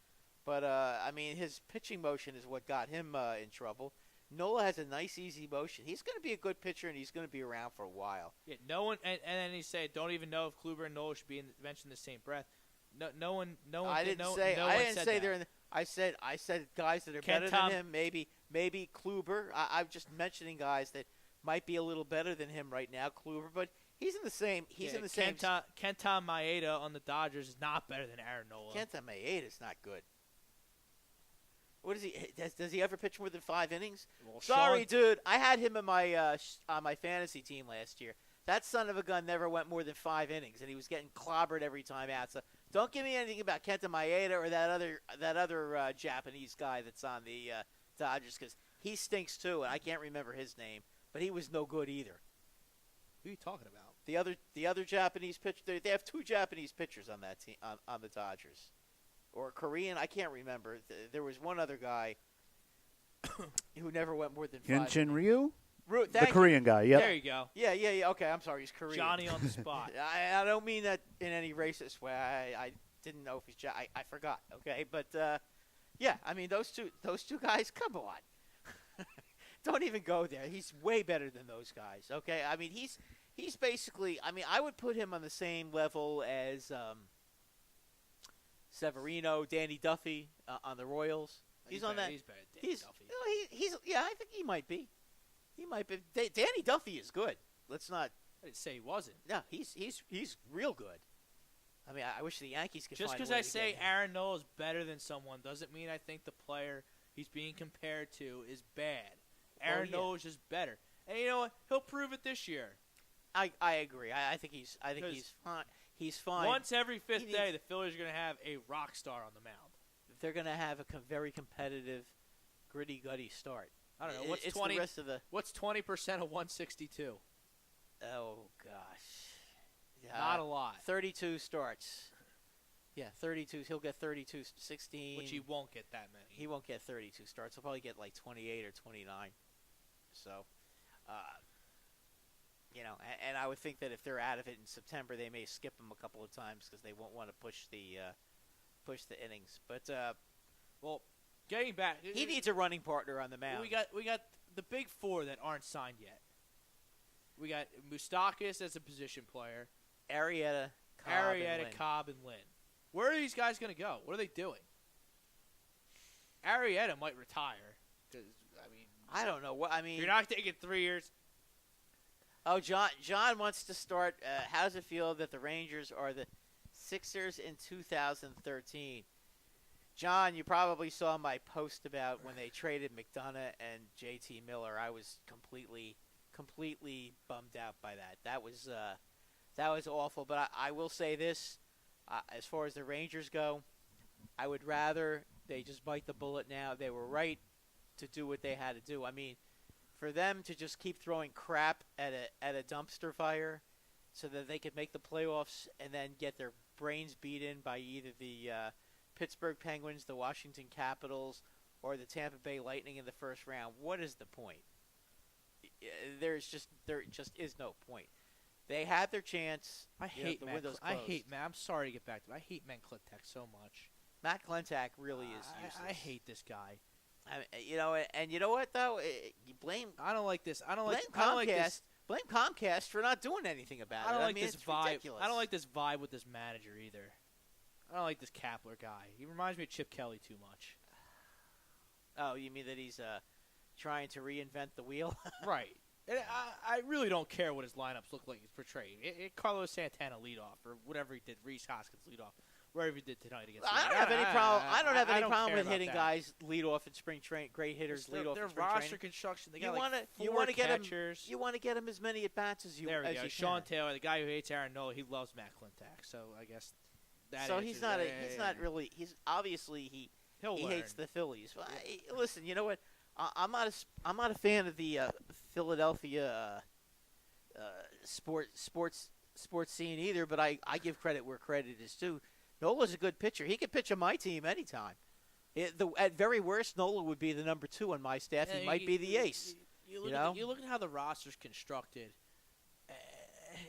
But, I mean, his pitching motion is what got him in trouble. Nola has a nice, easy motion. He's going to be a good pitcher, and he's going to be around for a while. Yeah, no one, and then he said, don't even know if Kluber and Nola should be mentioned in the same breath. No one. I didn't say they're in. I said guys that are better than him. Maybe Kluber. I'm just mentioning guys that might be a little better than him right now. Kluber, but he's in the same. In the same. Kenta Maeda on the Dodgers is not better than Aaron Nola. Kenta Maeda is not good. What is he? Does he ever pitch more than 5 innings? Well, Sorry, dude. I had him in my on my fantasy team last year. That son of a gun never went more than 5 innings, and he was getting clobbered every time out. So don't give me anything about Kenta Maeda or that other Japanese guy that's on the Dodgers, because he stinks too, and I can't remember his name, but he was no good either. Who are you talking about? The other Japanese pitcher. They have 2 Japanese pitchers on that team on the Dodgers. Or Korean, I can't remember. There was one other guy who never went more than 5. Hyun-Jin Ryu? The Korean guy, yeah. There you go. Yeah. Okay, I'm sorry. He's Korean. Johnny on the spot. I don't mean that in any racist way. I didn't know if he's I forgot, okay? But, yeah, I mean, those two guys, come on. Don't even go there. He's way better than those guys, okay? I mean, he's basically – I mean, I would put him on the same level as Severino, Danny Duffy on the Royals. He's on that. He's better than Danny Duffy. Yeah, I think he might be. He might be. Danny Duffy is good. Let's not. I didn't say he wasn't. No, he's real good. I mean, I wish the Yankees could. Just because I say Aaron Nola is better than someone doesn't mean I think the player he's being compared to is bad. Aaron Nola is just better, and you know what? He'll prove it this year. I agree. I think he's fine. He's fine. Once every fifth day, the Phillies are going to have a rock star on the mound. They're going to have a very competitive, gritty, gutty start. I don't know. What's 20? What's 20% of 162? Oh gosh, not a lot. 32 starts. Yeah, 32. He'll get 32, 16. Which he won't get that many. He won't get 32 starts. He'll probably get like 28 or 29. So, you know, and I would think that if they're out of it in September, they may skip him a couple of times because they won't want to push the innings. But well, getting back, he needs a running partner on the mound. We got the big 4 that aren't signed yet. We got Moustakas as a position player, Arrieta, Cobb, and Lynn. Where are these guys going to go? What are they doing? Arrieta might retire. I don't know what. I mean, you're not taking 3 years. Oh, John wants to start. How does it feel that the Rangers are the Sixers in 2013? John, you probably saw my post about when they traded McDonough and JT Miller. I was completely bummed out by that. That was awful. But I will say this: as far as the Rangers go, I would rather they just bite the bullet now. They were right to do what they had to do. I mean, for them to just keep throwing crap at a dumpster fire so that they could make the playoffs and then get their brains beat in by either the Pittsburgh Penguins, the Washington Capitals, or the Tampa Bay Lightning in the first round, what is the point? There just is no point. They had their chance. I hate Matt. I'm sorry to get back to it. I hate Matt Klentak so much. Matt Klentak really is useless. I hate this guy. You know, and you know what though? You blame. I don't like this. Blame Comcast. Blame Comcast for not doing anything about it. I don't like this vibe. Ridiculous. I don't like this vibe with this manager either. I don't like this Kapler guy. He reminds me of Chip Kelly too much. Oh, you mean that he's trying to reinvent the wheel? Right. And I really don't care what his lineups look like he's portrayed. Carlos Santana leadoff or whatever he did, Reese Hoskins leadoff, whatever he did tonight against. I don't have any problem. I don't have any problem with about hitting that. guys lead off in spring training. Great hitters lead off Their in spring roster training. construction. They You got want like to four get him. catchers. You want to get him as many at bats as you. There we as go. you Sean can. Taylor, the guy who hates Aaron Nola, he loves Matt Klentak. So I guess that. So answers he's not. that. He's not really. He's obviously he He'll learn. hates the Phillies. Well, listen, you know what? I'm not a fan of the Philadelphia sports scene either. But I give credit where credit is due. Nola's a good pitcher. He could pitch on my team anytime. At very worst, Nola would be the number 2 on my staff. Yeah, he might be the ace. You You know? look at how the roster's constructed.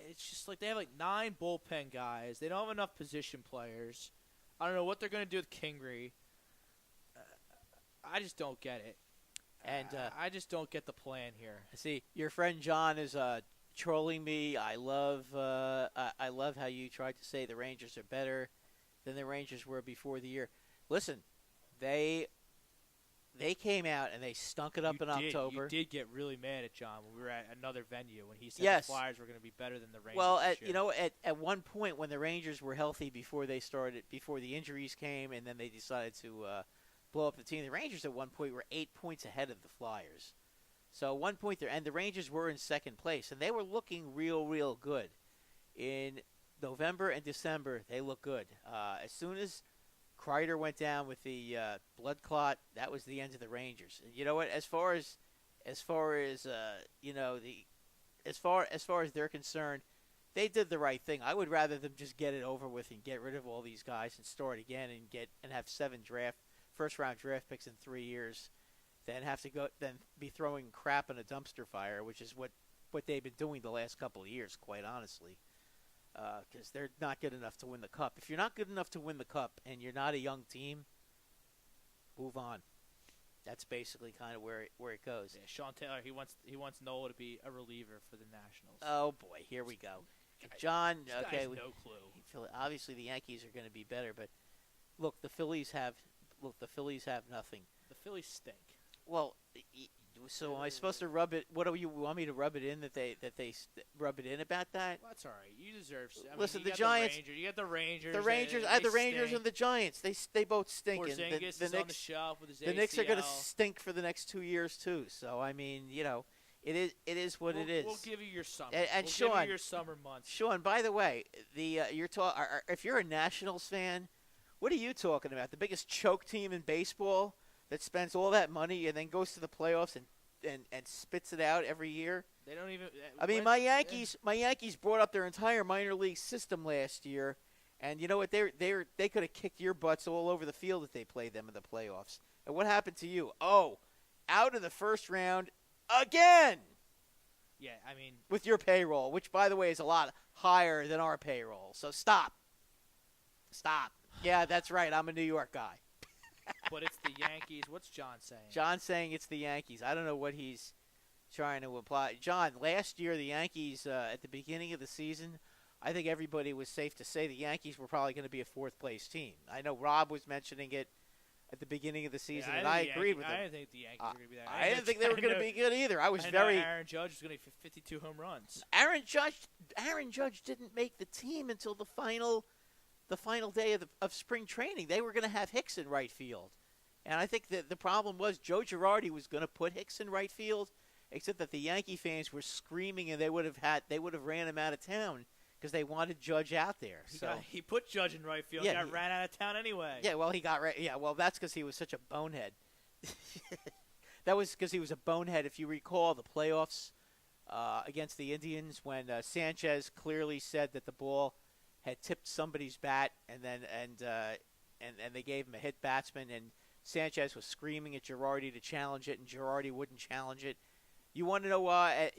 It's just like they have like 9 bullpen guys. They don't have enough position players. I don't know what they're going to do with Kingery. I just don't get it. And I just don't get the plan here. see, your friend John is trolling me. I love how you tried to say the Rangers are better than the Rangers were before the year. Listen, they came out and they stunk it up in October. You did get really mad at John when we were at another venue when he said Yes. the Flyers were going to be better than the Rangers. Well, this year. at one point when the Rangers were healthy before the injuries came, and then they decided to blow up the team. The Rangers at one point were 8 points ahead of the Flyers. So at one point there, and the Rangers were in second place, and they were looking real good. In November and December, they looked good. As soon as Kreider went down with the blood clot, that was the end of the Rangers. And you know what? As far as they're concerned, they did the right thing. I would rather them just get it over with and get rid of all these guys and start again and have 7 first-round draft picks in 3 years, than be throwing crap in a dumpster fire, which is what they've been doing the last couple of years, quite honestly. Because they're not good enough to win the Cup. If you're not good enough to win the Cup and you're not a young team, move on. That's basically kind of where it goes. Yeah, Sean Taylor, he wants Nola to be a reliever for the Nationals. Oh boy, here we go. John, This okay, guy's no clue. obviously the Yankees are going to be better, but look, the Phillies have nothing. The Phillies stink. Well, so am I supposed to rub it? What do you want me to rub it in that they rub it in about that? Well, that's all right. You deserve. Listen, you the got Giants. You got the Rangers. The Rangers. I had the Rangers and the Giants. They both stink. And Porzingis the is on the Knicks. shelf with his The Knicks are going to ACL. stink for the next 2 years too. So I mean, it is what it is. We'll give you your summer. And we'll Sean, give you your summer months. Sean, by the way, if you're a Nationals fan, what are you talking about? The biggest choke team in baseball that spends all that money and then goes to the playoffs and spits it out every year. They don't even. I mean, my Yankees brought up their entire minor league system last year, and you know what? They could have kicked your butts all over the field if they played them in the playoffs. And what happened to you? Oh, out of the first round again. Yeah, I mean, with your payroll, which by the way is a lot higher than our payroll. So stop. Yeah, that's right. I'm a New York guy. but it's the Yankees. What's John saying? John's saying it's the Yankees. I don't know what he's trying to imply. John, last year the Yankees, at the beginning of the season, I think everybody was safe to say the Yankees were probably going to be a fourth-place team. I know Rob was mentioning it at the beginning of the season, and I agreed with him. I didn't think the Yankees were going to be that. I didn't think they were going to be good either. I was know very. Aaron Judge was going to be 52 home runs. Aaron Judge didn't make the team until the final day of spring training. They were going to have Hicks in right field. And I think that the problem was Joe Girardi was going to put Hicks in right field, except that the Yankee fans were screaming and they would have ran him out of town because they wanted Judge out there. He put Judge in right field. Yeah, he ran out of town anyway. Yeah, well, he got right. Yeah, well, that's because he was such a bonehead. That was because he was a bonehead. If you recall the playoffs against the Indians, when Sanchez clearly said that the ball had tipped somebody's bat, and they gave him a hit batsman, and Sanchez was screaming at Girardi to challenge it, and Girardi wouldn't challenge it. You want to know why?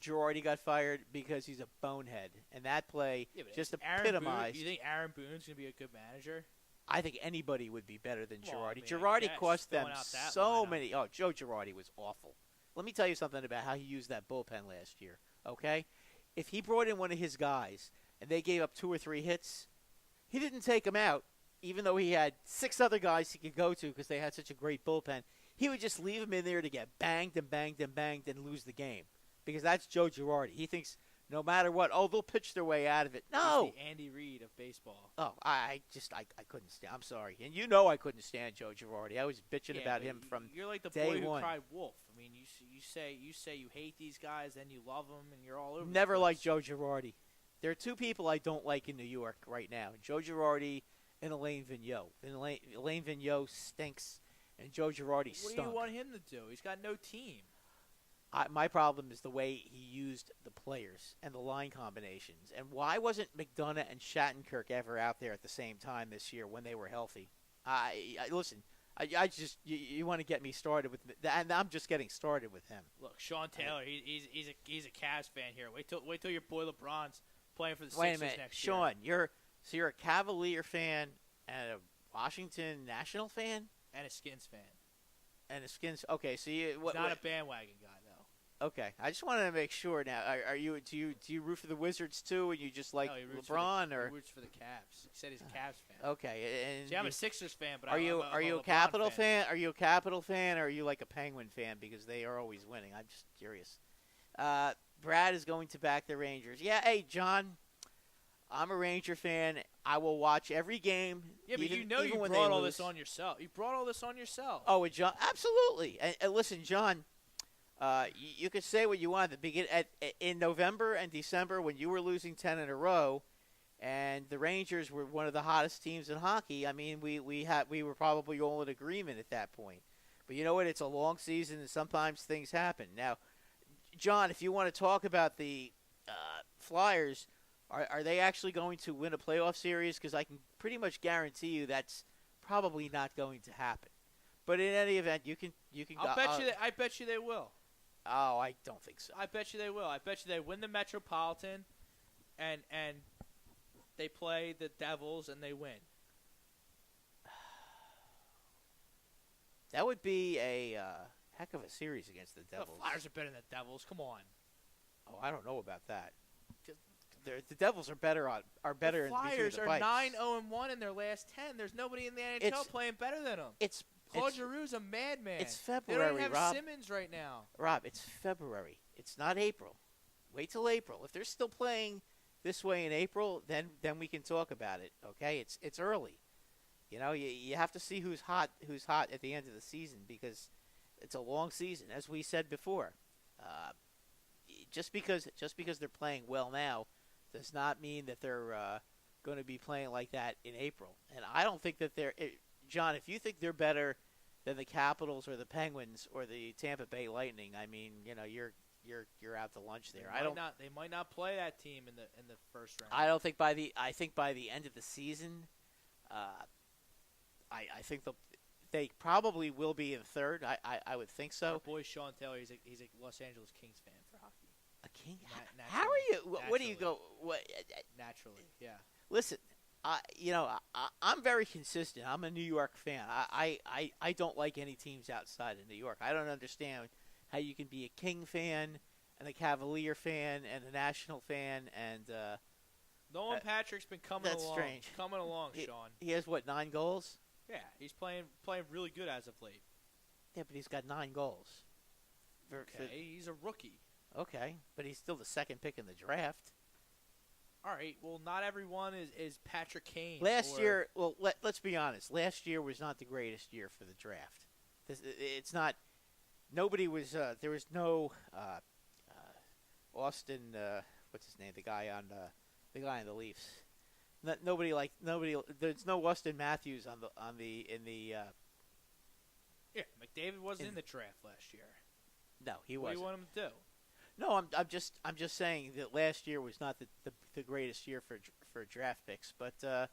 Girardi got fired? Because he's a bonehead, and that play just epitomized. You think Aaron Boone's going to be a good manager? I think anybody would be better than Girardi. I mean, Girardi cost them so lineup. many. Oh, Joe Girardi was awful. Let me tell you something about how he used that bullpen last year. Okay, if he brought in one of his guys and they gave up 2 or 3 hits, he didn't take him out, even though he had 6 other guys he could go to because they had such a great bullpen. He would just leave him in there to get banged and banged and banged and lose the game because that's Joe Girardi. He thinks no matter what, they'll pitch their way out of it. No. He's the Andy Reid of baseball. Oh, I couldn't stand. I'm sorry, and I couldn't stand Joe Girardi. I was bitching about him from You're like the day boy one. who cried wolf. I mean, you say you hate these guys, then you love them, and you're all over. Never the place. liked Joe Girardi. There are 2 people I don't like in New York right now: Joe Girardi and Alain Vigneault. Alain Vigneault stinks, and Joe Girardi stunk. What do you want him to do? He's got no team. My problem is the way he used the players and the line combinations. And why wasn't McDonough and Shattenkirk ever out there at the same time this year when they were healthy? Listen, I just you want to get me started with, and I'm just getting started with him. Look, Sean Taylor, he's a Cavs fan here. Wait till your boy LeBron's playing for the Wait a Sixers minute, next year. Sean, you're a Cavalier fan and a Washington National fan And a Skins fan. and a Skins. Okay, so you He's not a bandwagon guy though. Okay, I just wanted to make sure. Now, are you do you root for the Wizards too, and you just like No, he roots LeBron, he or roots for the Cavs. He said he's a Cavs fan. okay? And See, I'm a Sixers fan, but are you I'm are you a LeBron Capital fan? Are you a Capital fan, or are you like a Penguin fan because they are always winning? I'm just curious. Brad is going to back the Rangers. Yeah, hey John, I'm a Ranger fan. I will watch every game. Yeah, but even, you know even you when brought they all lose. this on yourself. You brought all this on yourself. Oh, and John, absolutely. And listen, John, you could say what you want at the in November and December when you were losing 10 in a row, and the Rangers were one of the hottest teams in hockey. I mean, we were probably all in agreement at that point. But you know what? It's a long season, and sometimes things happen. Now, John, if you want to talk about the Flyers, are they actually going to win a playoff series? Because I can pretty much guarantee you that's probably not going to happen. But in any event, you can. I bet you they will. Oh, I don't think so. I bet you they will. I bet you they win the Metropolitan, and they play the Devils and they win. That would be a heck of a series against the Devils. The Flyers are better than the Devils. Come on. Oh, I don't know about that. The Devils are better The Flyers are 9-0-1 9-0-1 in their last 10. There's nobody in the NHL playing better than them. Claude Giroux's a madman. It's They February, don't have Rob. Simmons right now. Rob, it's February. It's not April. Wait till April. If they're still playing this way in April, then we can talk about it. Okay, it's early. You know, you have to see who's hot at the end of the season because it's a long season, as we said before. Just because they're playing well now does not mean that they're going to be playing like that in April. And I don't think that John, if you think they're better than the Capitals or the Penguins or the Tampa Bay Lightning, I mean, you know, you're out to lunch there. They might not play that team in the first round. I don't think by the end of the season, I think they probably will be in third. I would think so. Our boy Sean Taylor, he's a Los Angeles Kings fan for hockey. A King? Naturally. How are you? What do you go? What? Naturally, yeah. Listen, I'm very consistent. I'm a New York fan. I don't like any teams outside of New York. I don't understand how you can be a King fan and a Cavalier fan and a National fan and. Nolan Patrick's been coming that's along. Strange. Coming along, Sean. He has 9 goals? Yeah, he's playing really good as of late. Yeah, but he's got 9 goals. He's a rookie. Okay, but he's still the second pick in the draft. All right, well, not everyone is Patrick Kane. Last year, let's be honest. Last year was not the greatest year for the draft. It's not. Nobody was. There was no Austin. What's his name? The guy on the Leafs. Nobody. There's no Austin Matthews in the. Yeah, McDavid wasn't in the draft last year. No, he wasn't. What do you want him to do? No, I'm just saying that last year was not the greatest year for draft picks, but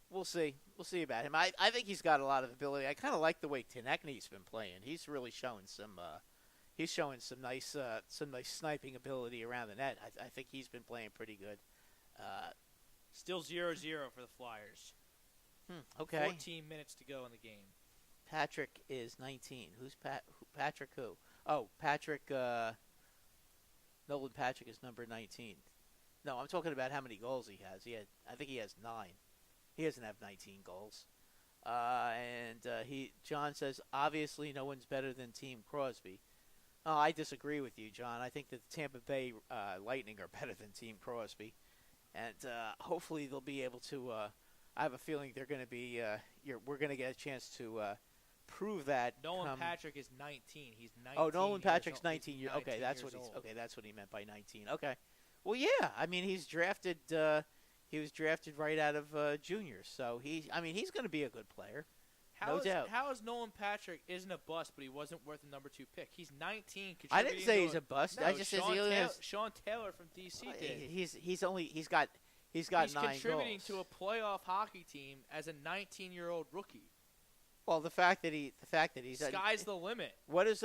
we'll see about him. I think he's got a lot of ability. I kind of like the way Konechny's been playing. He's really showing some nice sniping ability around the net. I think he's been playing pretty good. Still 0-0 for the Flyers. Okay. 14 minutes to go in the game. Patrick is 19. Who's Patrick? Who? Oh, Patrick. Nolan Patrick is number 19. No, I'm talking about how many goals he has. I think he has 9. He doesn't have 19 goals. John says, obviously no one's better than Team Crosby. Oh, I disagree with you, John. I think that the Tampa Bay Lightning are better than Team Crosby. And hopefully they'll be able to I have a feeling they're going to be we're going to get a chance to prove that. Nolan Patrick is 19. He's 19. Oh, Nolan Patrick's 19 years. Okay, that's what old. that's what he meant by 19. Okay. Well, yeah. I mean, he's drafted he was drafted right out of juniors. So he's going to be a good player. No doubt. How is Nolan Patrick isn't a bust, but he wasn't worth the number 2 pick? He's 19. I didn't say he's a bust. No, I just said Sean Taylor from DC did. He's got 9 contributing goals. to a playoff hockey team as a 19-year-old rookie. Well, the fact that he's sky's the limit. What does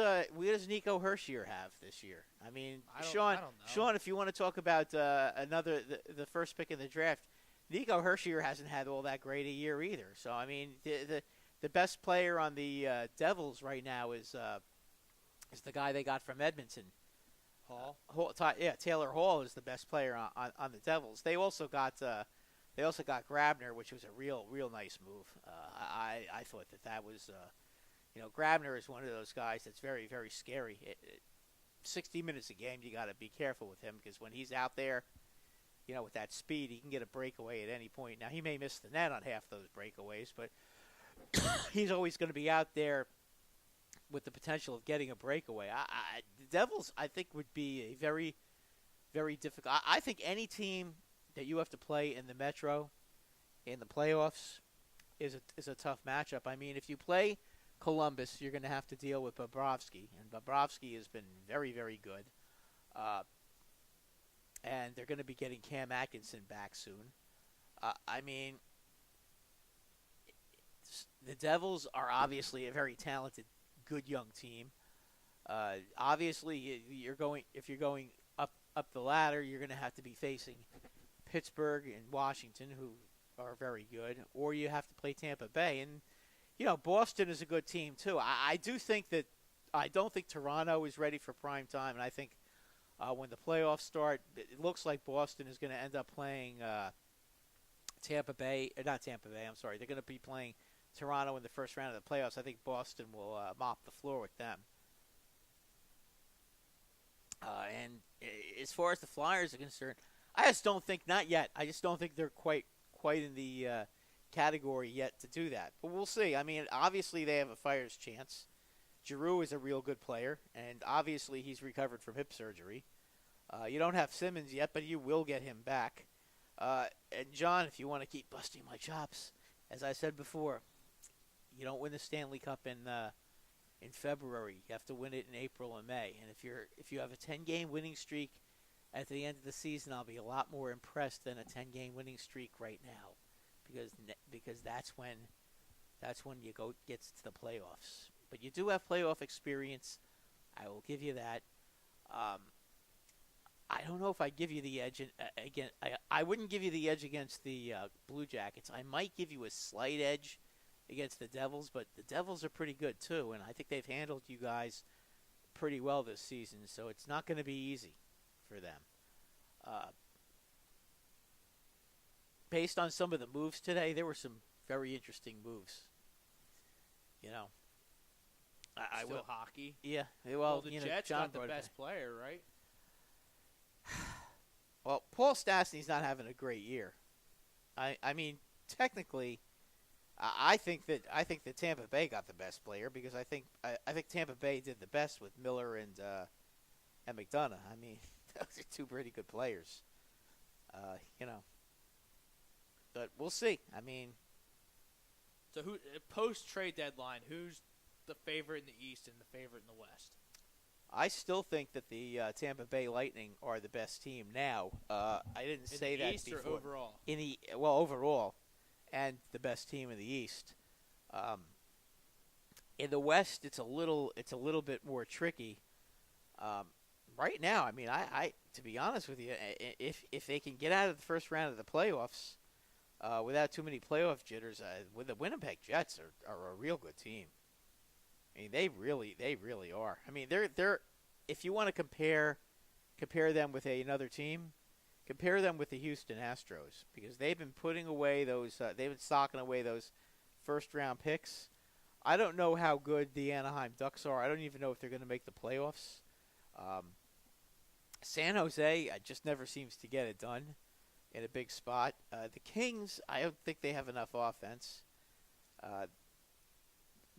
Nico Hershier have this year? I mean, I don't know. Sean, if you want to talk about the first pick in the draft, Nico Hershier hasn't had all that great a year either. So I mean, the best player on the Devils right now is the guy they got from Edmonton. Hall. Taylor Hall is the best player on the Devils. They also got Grabner, which was a real nice move. I thought that was Grabner is one of those guys that's very, very scary. 60 minutes a game, you got to be careful with him because when he's out there, with that speed, he can get a breakaway at any point. Now he may miss the net on half those breakaways, but he's always going to be out there with the potential of getting a breakaway. The Devils, I think, would be a very, very difficult. I think any team that you have to play in the Metro in the playoffs is a tough matchup. I mean, if you play Columbus, you're going to have to deal with Bobrovsky, and Bobrovsky has been very, very good. And they're going to be getting Cam Atkinson back soon. I mean, the Devils are obviously a very talented, good young team. Obviously, if you're going up the ladder, you're going to have to be facing Pittsburgh and Washington, who are very good, or you have to play Tampa Bay. And Boston is a good team too. I don't think Toronto is ready for prime time, and I think when the playoffs start, it looks like Boston is going to end up playing Tampa Bay. Not Tampa Bay. I'm sorry. They're going to be playing Toronto in the first round of the playoffs. I think Boston will mop the floor with them. And as far as the Flyers are concerned, I just don't think, not yet. I just don't think they're quite in the category yet to do that. But we'll see. I mean, obviously they have a fire's chance. Giroux is a real good player, and obviously he's recovered from hip surgery. You don't have Simmons yet, but you will get him back. And John, if you want to keep busting my chops, as I said before, you don't win the Stanley Cup in February. You have to win it in April and May. And if you have a 10-game winning streak at the end of the season, I'll be a lot more impressed than a 10-game winning streak right now, because that's when you gets to the playoffs. But you do have playoff experience. I will give you that. I don't know if I give you the edge again. I wouldn't give you the edge against the Blue Jackets. I might give you a slight edge against the Devils, but the Devils are pretty good too, and I think they've handled you guys pretty well this season, so it's not going to be easy for them. Based on some of the moves today, there were some very interesting moves. Still hockey. Yeah. Well, the Jets John got the best player, right? Well, Paul Stastny's not having a great year. I mean, technically, I think that Tampa Bay got the best player because I think Tampa Bay did the best with Miller and McDonough. I mean, those are two pretty good players. But we'll see. I mean, so who post trade deadline? Who's the favorite in the East and the favorite in the West? I still think that the Tampa Bay Lightning are the best team now. I didn't say that East before. Or overall? Overall, and the best team in the East. In the West, it's a little bit more tricky. Right now, I mean, I to be honest with you, if they can get out of the first round of the playoffs without too many playoff jitters, with the Winnipeg Jets are a real good team. I mean, they really are. I mean, they're if you want to compare them with another team, compare them with the Houston Astros because they've been putting away those. They've been socking away those first-round picks. I don't know how good the Anaheim Ducks are. I don't even know if they're going to make the playoffs. San Jose just never seems to get it done in a big spot. The Kings, I don't think they have enough offense.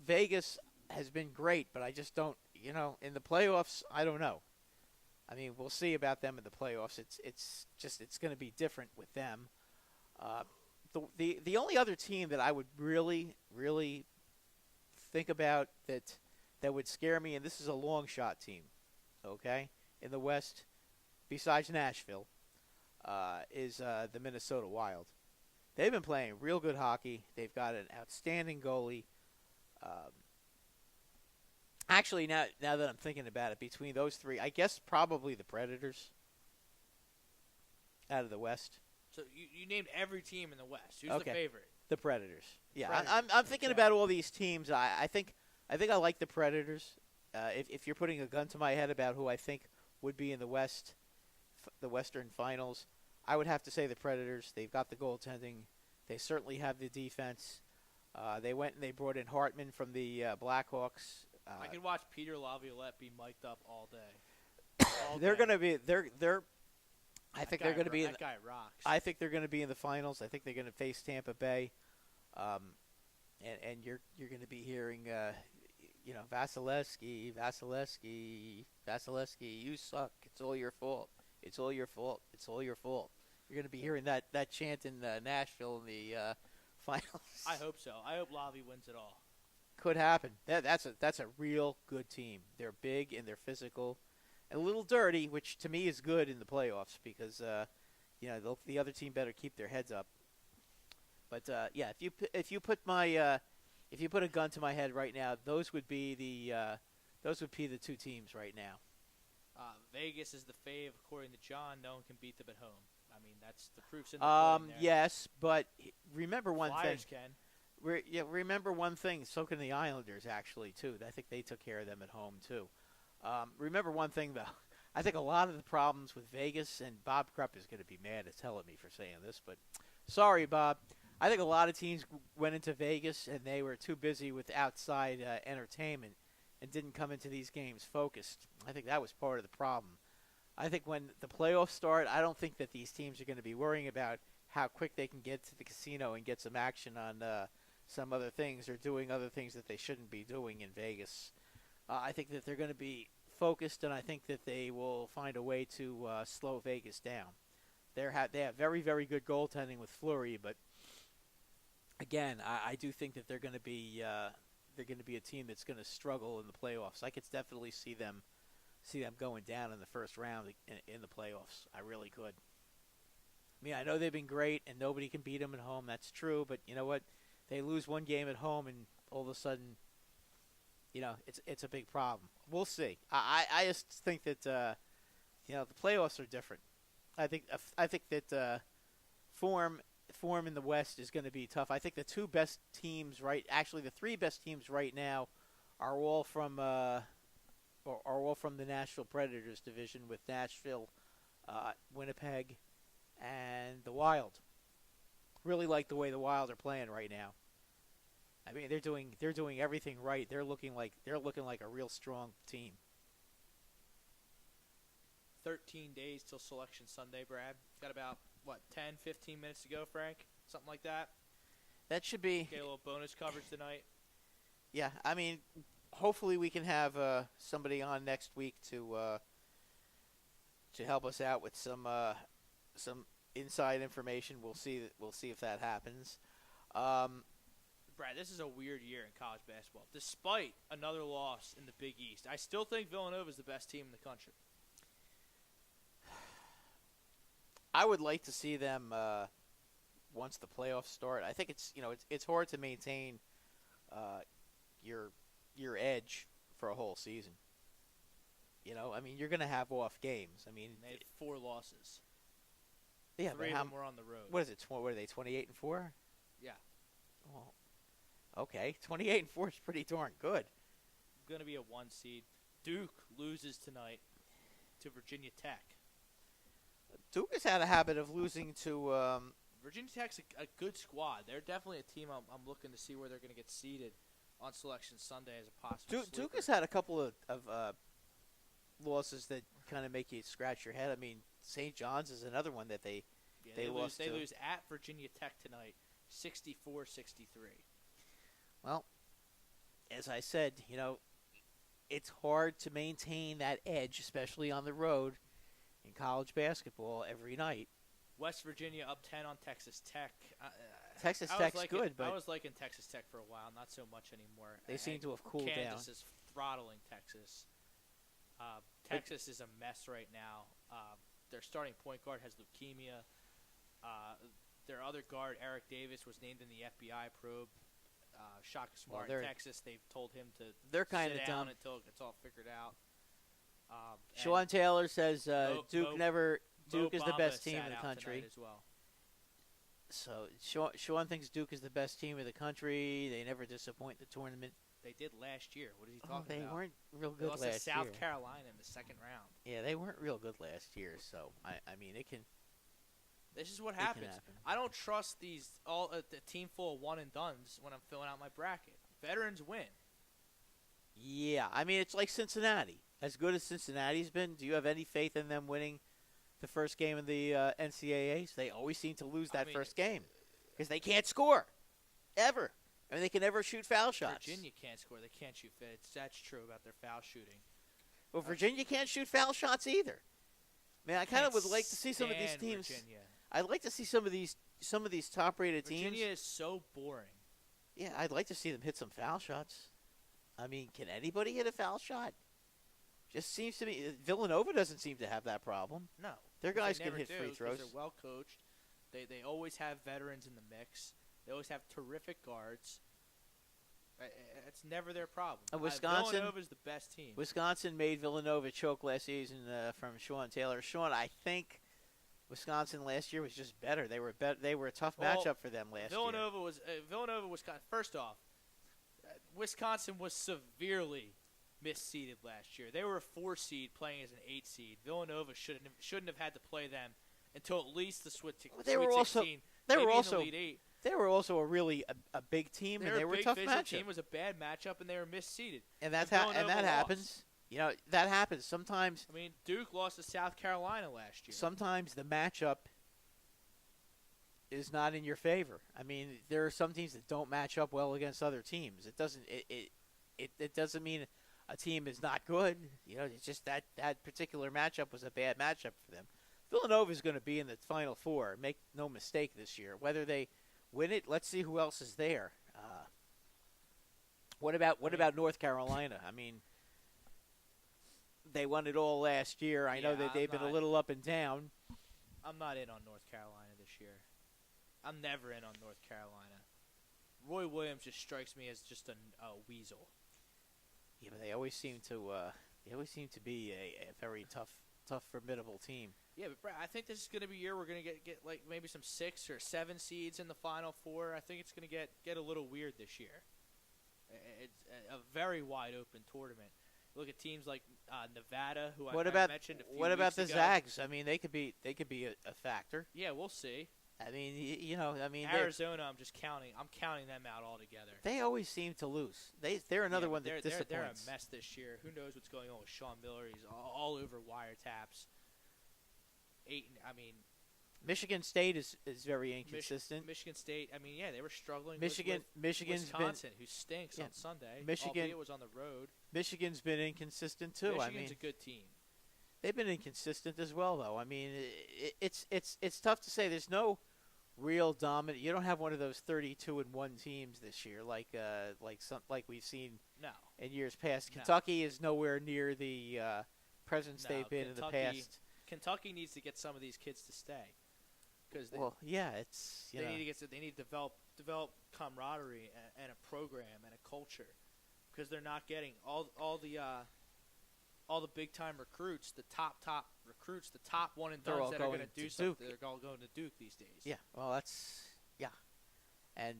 Vegas has been great, but I just don't, in the playoffs, I don't know. I mean, we'll see about them in the playoffs. It's going to be different with them. The only other team that I would really think about that would scare me, and this is a long shot team, okay, in the West, besides Nashville, is the Minnesota Wild. They've been playing real good hockey. They've got an outstanding goalie. Actually, now that I'm thinking about it, between those three, I guess probably the Predators out of the West. So you named every team in the West. Who's Okay. the favorite? The Predators. Yeah, Predators. I'm thinking Okay. about all these teams. I think I like the Predators. If you're putting a gun to my head about who I think would be in the West, the Western Finals, I would have to say the Predators. They've got the goaltending. They certainly have the defense. They went and they brought in Hartman from the Blackhawks. I could watch Peter Laviolette be mic'd up all day. They're going to be they're. I think they're going to be. That guy rocks. I think they're going to be in the finals. I think they're going to face Tampa Bay, and you're going to be hearing, Vasilevsky, you suck. It's all your fault. It's all your fault. It's all your fault. You're going to be hearing that chant in Nashville in the finals. I hope so. I hope Lavi wins it all. Could happen. That's a real good team. They're big and they're physical, and a little dirty, which to me is good in the playoffs because the other team better keep their heads up. But if you put a gun to my head right now, those would be the two teams right now. Vegas is the fave, according to John. No one can beat them at home. I mean, that's the proof's in the pudding there. Yes, but remember one Flyers thing. can. Remember one thing. So can the Islanders actually too. I think they took care of them at home too. Remember one thing though. I think a lot of the problems with Vegas, and Bob Krupp is going to be mad at telling me for saying this, but sorry, Bob. I think a lot of teams went into Vegas and they were too busy with outside entertainment and didn't come into these games focused. I think that was part of the problem. I think when the playoffs start, I don't think that these teams are going to be worrying about how quick they can get to the casino and get some action on some other things or doing other things that they shouldn't be doing in Vegas. I think that they're going to be focused, and I think that they will find a way to slow Vegas down. They have very, very good goaltending with Fleury, but again, I do think that they're going to be a team that's going to struggle in the playoffs. I could definitely see them going down in the first round in the playoffs. I really could. I mean, I know they've been great, and nobody can beat them at home. That's true, but you know what? They lose one game at home, and all of a sudden, it's a big problem. We'll see. I just think that the playoffs are different. I think that form in the West is going to be tough. I think the two best teams the three best teams right now are all from the Nashville Predators division with Nashville, Winnipeg, and the Wild. Really like the way the Wild are playing right now. I mean, they're doing everything right. They're looking like a real strong team. 13 days till Selection Sunday, Brad. Got about 10, 15 minutes to go, Frank? Something like that. That should be. Get a little bonus coverage tonight. Yeah, I mean, hopefully we can have somebody on next week to help us out with some inside information. We'll see if that happens. Brad, this is a weird year in college basketball. Despite another loss in the Big East, I still think Villanova is the best team in the country. I would like to see them once the playoffs start. I think it's hard to maintain your edge for a whole season. I mean, you're going to have off games. I mean, They had 4 losses. yeah, 3 but of them were on the road. what is it? What are they? 28-4? Yeah. Well, okay, 28-4 is pretty darn good. Going to be a 1 seed. Duke loses tonight to Virginia Tech. Duke has had a habit of losing to. Virginia Tech's a good squad. They're definitely a team I'm looking to see where they're going to get seeded on Selection Sunday as a possible Duke sleeper. has had a couple of losses that kind of make you scratch your head. I mean, St. John's is another one that they lost They to. lose at Virginia Tech tonight, 64-63. Well, as I said, it's hard to maintain that edge, especially on the road in college basketball every night. West Virginia up 10 on Texas Tech. Texas I was Tech's liking- good, but I was liking Texas Tech for a while, not so much anymore. they seem to have cooled down. Kansas is throttling Texas. Texas is a mess right now. Their starting point guard has leukemia. Their other guard, Eric Davis, was named in the FBI probe. Shaka Smart in Texas, they've told him to they're kind sit of down dumb. until it's all figured out. Sean Taylor says Duke Mo is the Bamba best team sat in the out country. tonight as well. So Sean thinks Duke is the best team in the country. They never disappoint in the tournament. They did last year. What is he talking They about? weren't real They good lost to last South year. Carolina in the second round. Yeah, they weren't real good last year. So I mean, it can. This is what It can happens. happen. I don't trust these the team full of one and dones when I'm filling out my bracket. Veterans win. Yeah, I mean, it's like Cincinnati. As good as Cincinnati's been, do you have any faith in them winning the first game of the NCAAs? They always seem to lose that first game because they can't score ever. I mean, they can never shoot foul shots. Virginia can't score. They can't shoot. That's true about their foul shooting. Well, Virginia can't shoot foul shots either. Man, I kind of would like to see some of these teams. Virginia. I'd like to see some of these top-rated teams. Virginia is so boring. Yeah, I'd like to see them hit some foul shots. I mean, can anybody hit a foul shot? Just seems to me Villanova doesn't seem to have that problem. No. Their They guys can never hit do, free 'cause throws. They're well coached. They always have veterans in the mix. They always have terrific guards. It's never their problem. Wisconsin- Villanova is the best team. Wisconsin made Villanova choke last season from Sean Taylor. Sean, I think Wisconsin last year was just better. They were a tough matchup for them last year. Villanova was first off, Wisconsin was severely misseeded last year. They were a 4 seed playing as an 8 seed. Villanova shouldn't have had to play them until at least the Sweet 16. They were also maybe in the Elite 8. They were also a really a big team, and they were a tough matchup. Team was a bad matchup, and they were misseeded. And that Villanova happens. That happens sometimes. I mean, Duke lost to South Carolina last year. Sometimes the matchup is not in your favor. I mean, there are some teams that don't match up well against other teams. It doesn't mean a team is not good. It's just that particular matchup was a bad matchup for them. Villanova is going to be in the Final Four. Make no mistake this year. Whether they win it, let's see who else is there. What about North Carolina? I mean, they won it all last year. I know that they've been a little up and down. I'm not in on North Carolina this year. I'm never in on North Carolina. Roy Williams just strikes me as just a weasel. Yeah, but they always seem to be a very tough, formidable team. Yeah, but Brad, I think this is going to be a year we're going to get like maybe some 6 or 7 seeds in the Final Four. I think it's going to get a little weird this year. It's a very wide open tournament. Look at teams like Nevada, who I mentioned a few What about weeks the ago. Zags? I mean, they could be a factor. Yeah, we'll see. I mean, Arizona, I'm counting them out altogether. They always seem to lose. They're another one that disappoints. They're a mess this year. Who knows what's going on with Sean Miller? He's all over wiretaps. Michigan State is very inconsistent. Michigan State, they were struggling. Michigan's Wisconsin, who stinks on Sunday. Albeit was on the road. Michigan's been inconsistent too. Michigan's a good team. They've been inconsistent as well, though. I mean, it's tough to say. There's no real dominant. You don't have one of those 32-1 teams this year, like we've seen in years past. No. Kentucky is nowhere near the presence they've been in the past. Kentucky needs to get some of these kids to stay. They need to develop camaraderie and a program and a culture, because they're not getting all the big time recruits, the top recruits, the top one and dones that are going to do something. They're all going to Duke these days. Yeah, well, and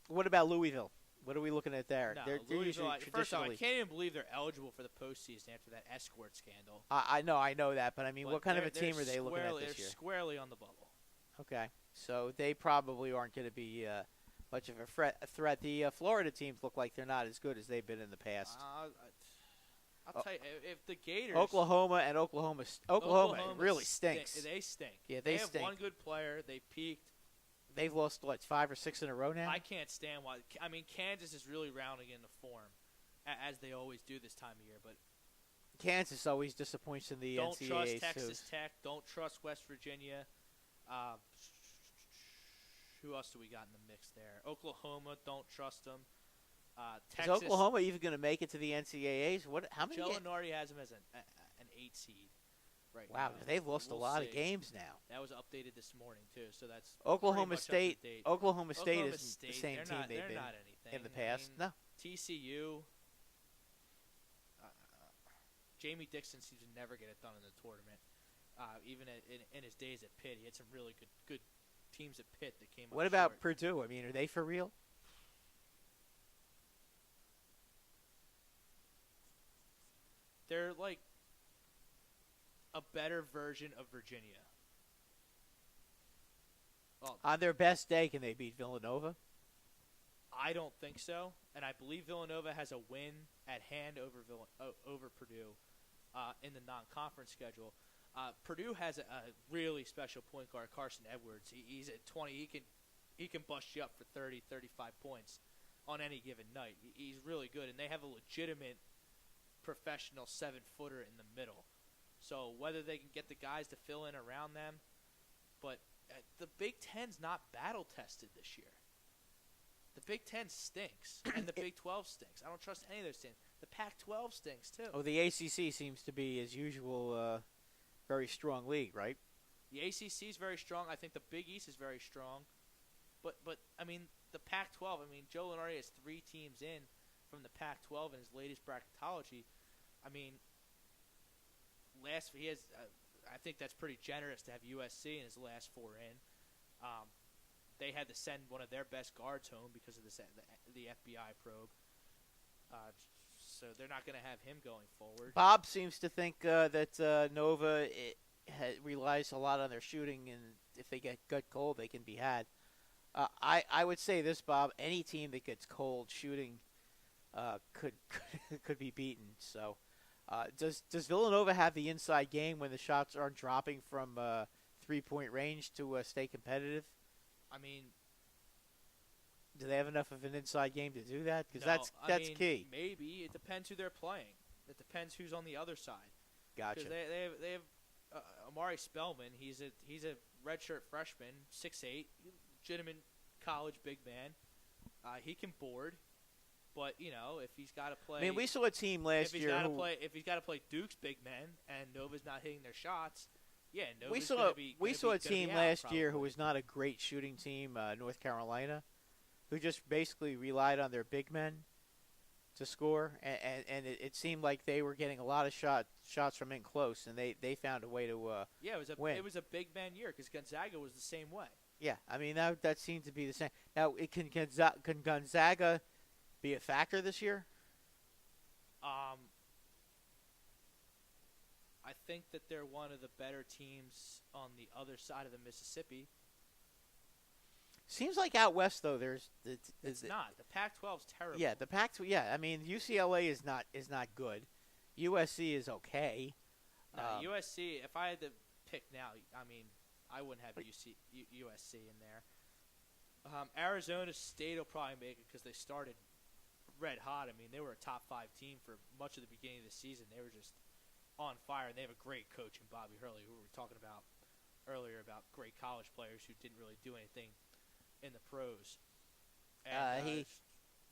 what about Louisville? What are we looking at there? No, they're Louisville. usually First off, I traditionally. can't even believe they're eligible for the postseason after that escort scandal. I know that, but I mean, But what kind of a they're team are they looking at squarely- this year? They're squarely on the bubble. Okay, so they probably aren't going to be much of a threat. The Florida teams look like they're not as good as they've been in the past. I'll tell you, if the Gators, Oklahoma and Oklahoma really stinks. They stink. Yeah, they have stink. one good player. They peaked. They've lost, 5 or 6 in a row now? I can't stand why. I mean, Kansas is really rounding into form, as they always do this time of year. But Kansas always disappoints in the don't NCAAs, trust too. Texas Tech. Don't trust West Virginia. Who else do we got in the mix there? Oklahoma. Don't trust them. Texas. Is Oklahoma even going to make it to the NCAAs? How many? Joe Lenardi has them as an 8 seed. Right Wow, now. they've lost We'll a lot see. of games now. That was updated this morning too, so that's Oklahoma pretty much up to State. date. Oklahoma State Oklahoma isn't the State, same they're team not, they've they're been not anything. in the past. I mean, No. TCU. Jamie Dixon seems to never get it done in the tournament. Even in his days at Pitt, he had some really good teams at Pitt that came. What up about short. Purdue? I mean, are they for real? They're like a better version of Virginia. Well, On their best day, can they beat Villanova? I don't think so, and I believe Villanova has a win at hand over Purdue in the non-conference schedule. Purdue has a really special point guard, Carson Edwards. He's at 20. He can bust you up for 30, 35 points on any given night. He's really good, and they have a legitimate professional 7-footer in the middle. So whether they can get the guys to fill in around them, but the Big Ten's not battle-tested this year. The Big Ten stinks, and the Big 12 stinks. I don't trust any of those teams. The Pac-12 stinks, too. Oh, the ACC seems to be, as usual, very strong league, right? The ACC is very strong. I think the Big East is very strong. But I mean, the Pac-12, I mean, Joe Lenardi has 3 teams in from the Pac-12 in his latest bracketology. I mean, he has I think that's pretty generous to have USC in his last 4 in. They had to send one of their best guards home because of the FBI probe. So they're not going to have him going forward. Bob seems to think that Nova relies a lot on their shooting, and if they get cold, they can be had. I would say this, Bob. Any team that gets cold shooting could be beaten. So, does Villanova have the inside game when the shots aren't dropping from 3-point range to stay competitive? I mean, do they have enough of an inside game to do that? Because no, that's key. Maybe it depends who they're playing. It depends who's on the other side. Gotcha. Because they have Amari Spellman. He's a redshirt freshman, 6'8", legitimate college big man. He can board, but if he's got to play. I mean, we saw a team last year. If he's got to play Duke's big men and Nova's not hitting their shots, yeah, we Nova's saw a team last year who probably. was not a great shooting team, North Carolina, who just basically relied on their big men to score, and it seemed like they were getting a lot of shots from in close, and they found a way to win. It was a big man year because Gonzaga was the same way. Yeah, I mean that seemed to be the same. Now, can Gonzaga be a factor this year? I think that they're one of the better teams on the other side of the Mississippi. Seems like out west though, It's not. The Pac-12's terrible. Yeah, the Pac-12. Yeah, I mean UCLA is not good. USC is okay. USC. If I had to pick now, I mean, I wouldn't have USC in there. Arizona State will probably make it because they started red hot. I mean, they were a top 5 team for much of the beginning of the season. They were just on fire, and they have a great coach in Bobby Hurley, who we were talking about earlier about great college players who didn't really do anything in the pros. And,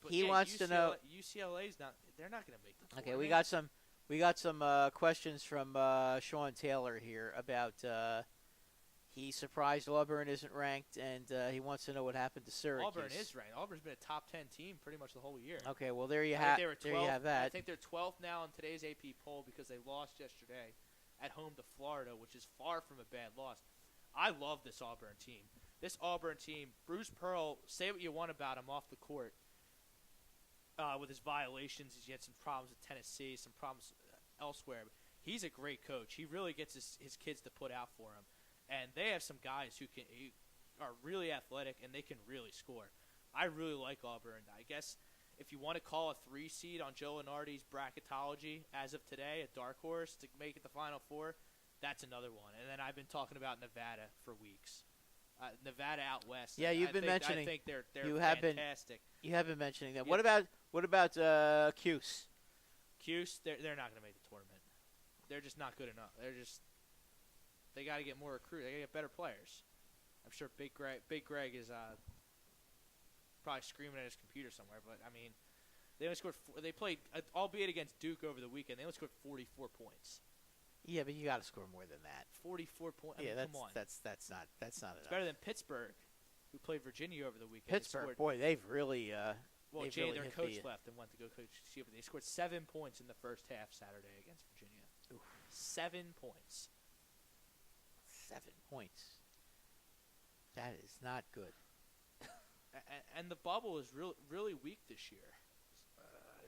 he wants to know. UCLA's not. They're not going to make the tournament. Okay, we got some questions from Sean Taylor here about he's surprised Auburn isn't ranked, and he wants to know what happened to Syracuse. Auburn is ranked. Auburn's been a top 10 team pretty much the whole year. Okay, well there you I have think they were there you have that. I think they're 12th now in today's AP poll because they lost yesterday at home to Florida, which is far from a bad loss. I love this Auburn team. This Auburn team, Bruce Pearl, say what you want about him off the court. with his violations. He had some problems with Tennessee, some problems elsewhere. But he's a great coach. He really gets his kids to put out for him. And they have some guys who are really athletic and they can really score. I really like Auburn. I guess if you want to call a 3 seed on Joe Lenardi's bracketology as of today, a dark horse to make it the Final Four, that's another one. And then I've been talking about Nevada for weeks. Nevada out west. Yeah, you've been mentioning. I think they're fantastic. You have been mentioning that. Yeah. What about Cuse? Cuse, they're not going to make the tournament. They're just not good enough. They got to get more recruits. They got to get better players. I'm sure Big Greg is probably screaming at his computer somewhere. But I mean, they only scored. They played, albeit against Duke over the weekend. They only scored 44 points. Yeah, but you got to score more than that. 44 points. Yeah, come on. That's not enough. It's better than Pittsburgh, who played Virginia over the weekend. Pittsburgh, boy, they've really. Their coach left and went to go coach. But they scored 7 points in the first half Saturday against Virginia. Oof. 7 points. 7 points. That is not good. And the bubble is really weak this year.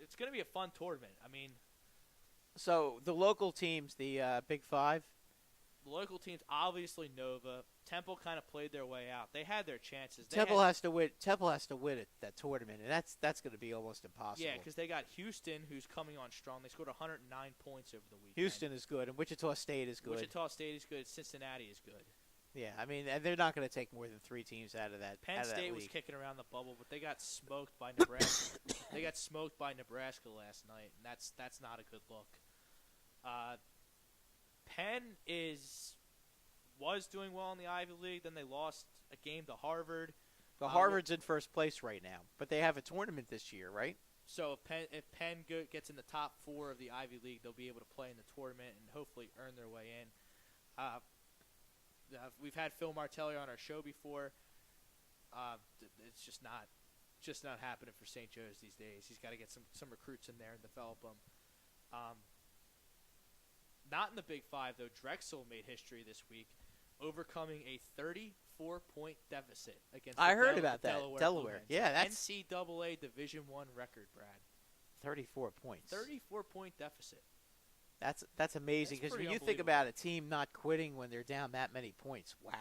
It's going to be a fun tournament. I mean, so the local teams, the Big Five. The local teams, obviously Nova. Temple kind of played their way out. They had their chances. Temple has to win. Temple has to win that tournament, and that's going to be almost impossible. Yeah, because they got Houston, who's coming on strong. They scored 109 points over the weekend. Houston is good, and Wichita State is good. Wichita State is good. Cincinnati is good. Yeah, I mean, and they're not going to take more than 3 teams out of that. Penn State was league. Kicking around the bubble, but they got smoked by Nebraska. They got smoked by Nebraska last night, and that's not a good look. Penn was doing well in the Ivy League. Then they lost a game to Harvard. Well, Harvard's in first place right now, but they have a tournament this year, right? So if Penn gets in the top 4 of the Ivy League, they'll be able to play in the tournament and hopefully earn their way in. We've had Phil Martelli on our show before. It's just not happening for St. Joe's these days. He's got to get some recruits in there and develop them. Not in the Big Five, though. Drexel made history this week, overcoming a 34-point deficit against Delaware. Yeah, that's NCAA Division I record, Brad. 34 points. 34-point deficit. That's amazing, because when you think about a team not quitting when they're down that many points, wow.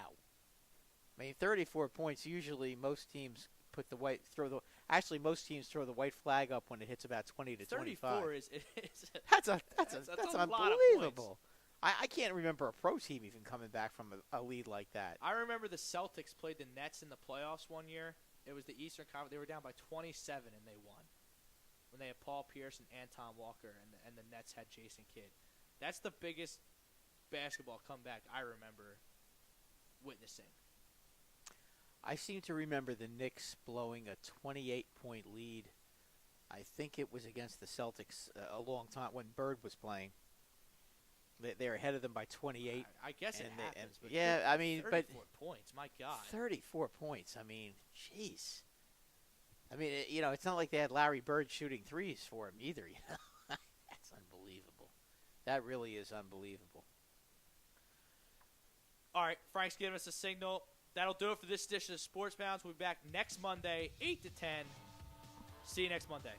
I mean, 34 points. Usually, most teams most teams throw the white flag up when it hits about 20 to 25. 34 is that's unbelievable. I can't remember a pro team even coming back from a lead like that. I remember the Celtics played the Nets in the playoffs one year. It was the Eastern Conference. They were down by 27 and they won. When they had Paul Pierce and Anton Walker, and the Nets had Jason Kidd. That's the biggest basketball comeback I remember witnessing. I seem to remember the Knicks blowing a 28-point lead. I think it was against the Celtics a long time when Bird was playing. They were ahead of them by 28. I guess it happens. But 34 points, my God. 34 points. I mean, jeez. I mean, it's not like they had Larry Bird shooting threes for him either. That's unbelievable. That really is unbelievable. All right, Frank's giving us a signal. That'll do it for this edition of Sports Bounce. We'll be back next Monday, 8 to 10. See you next Monday.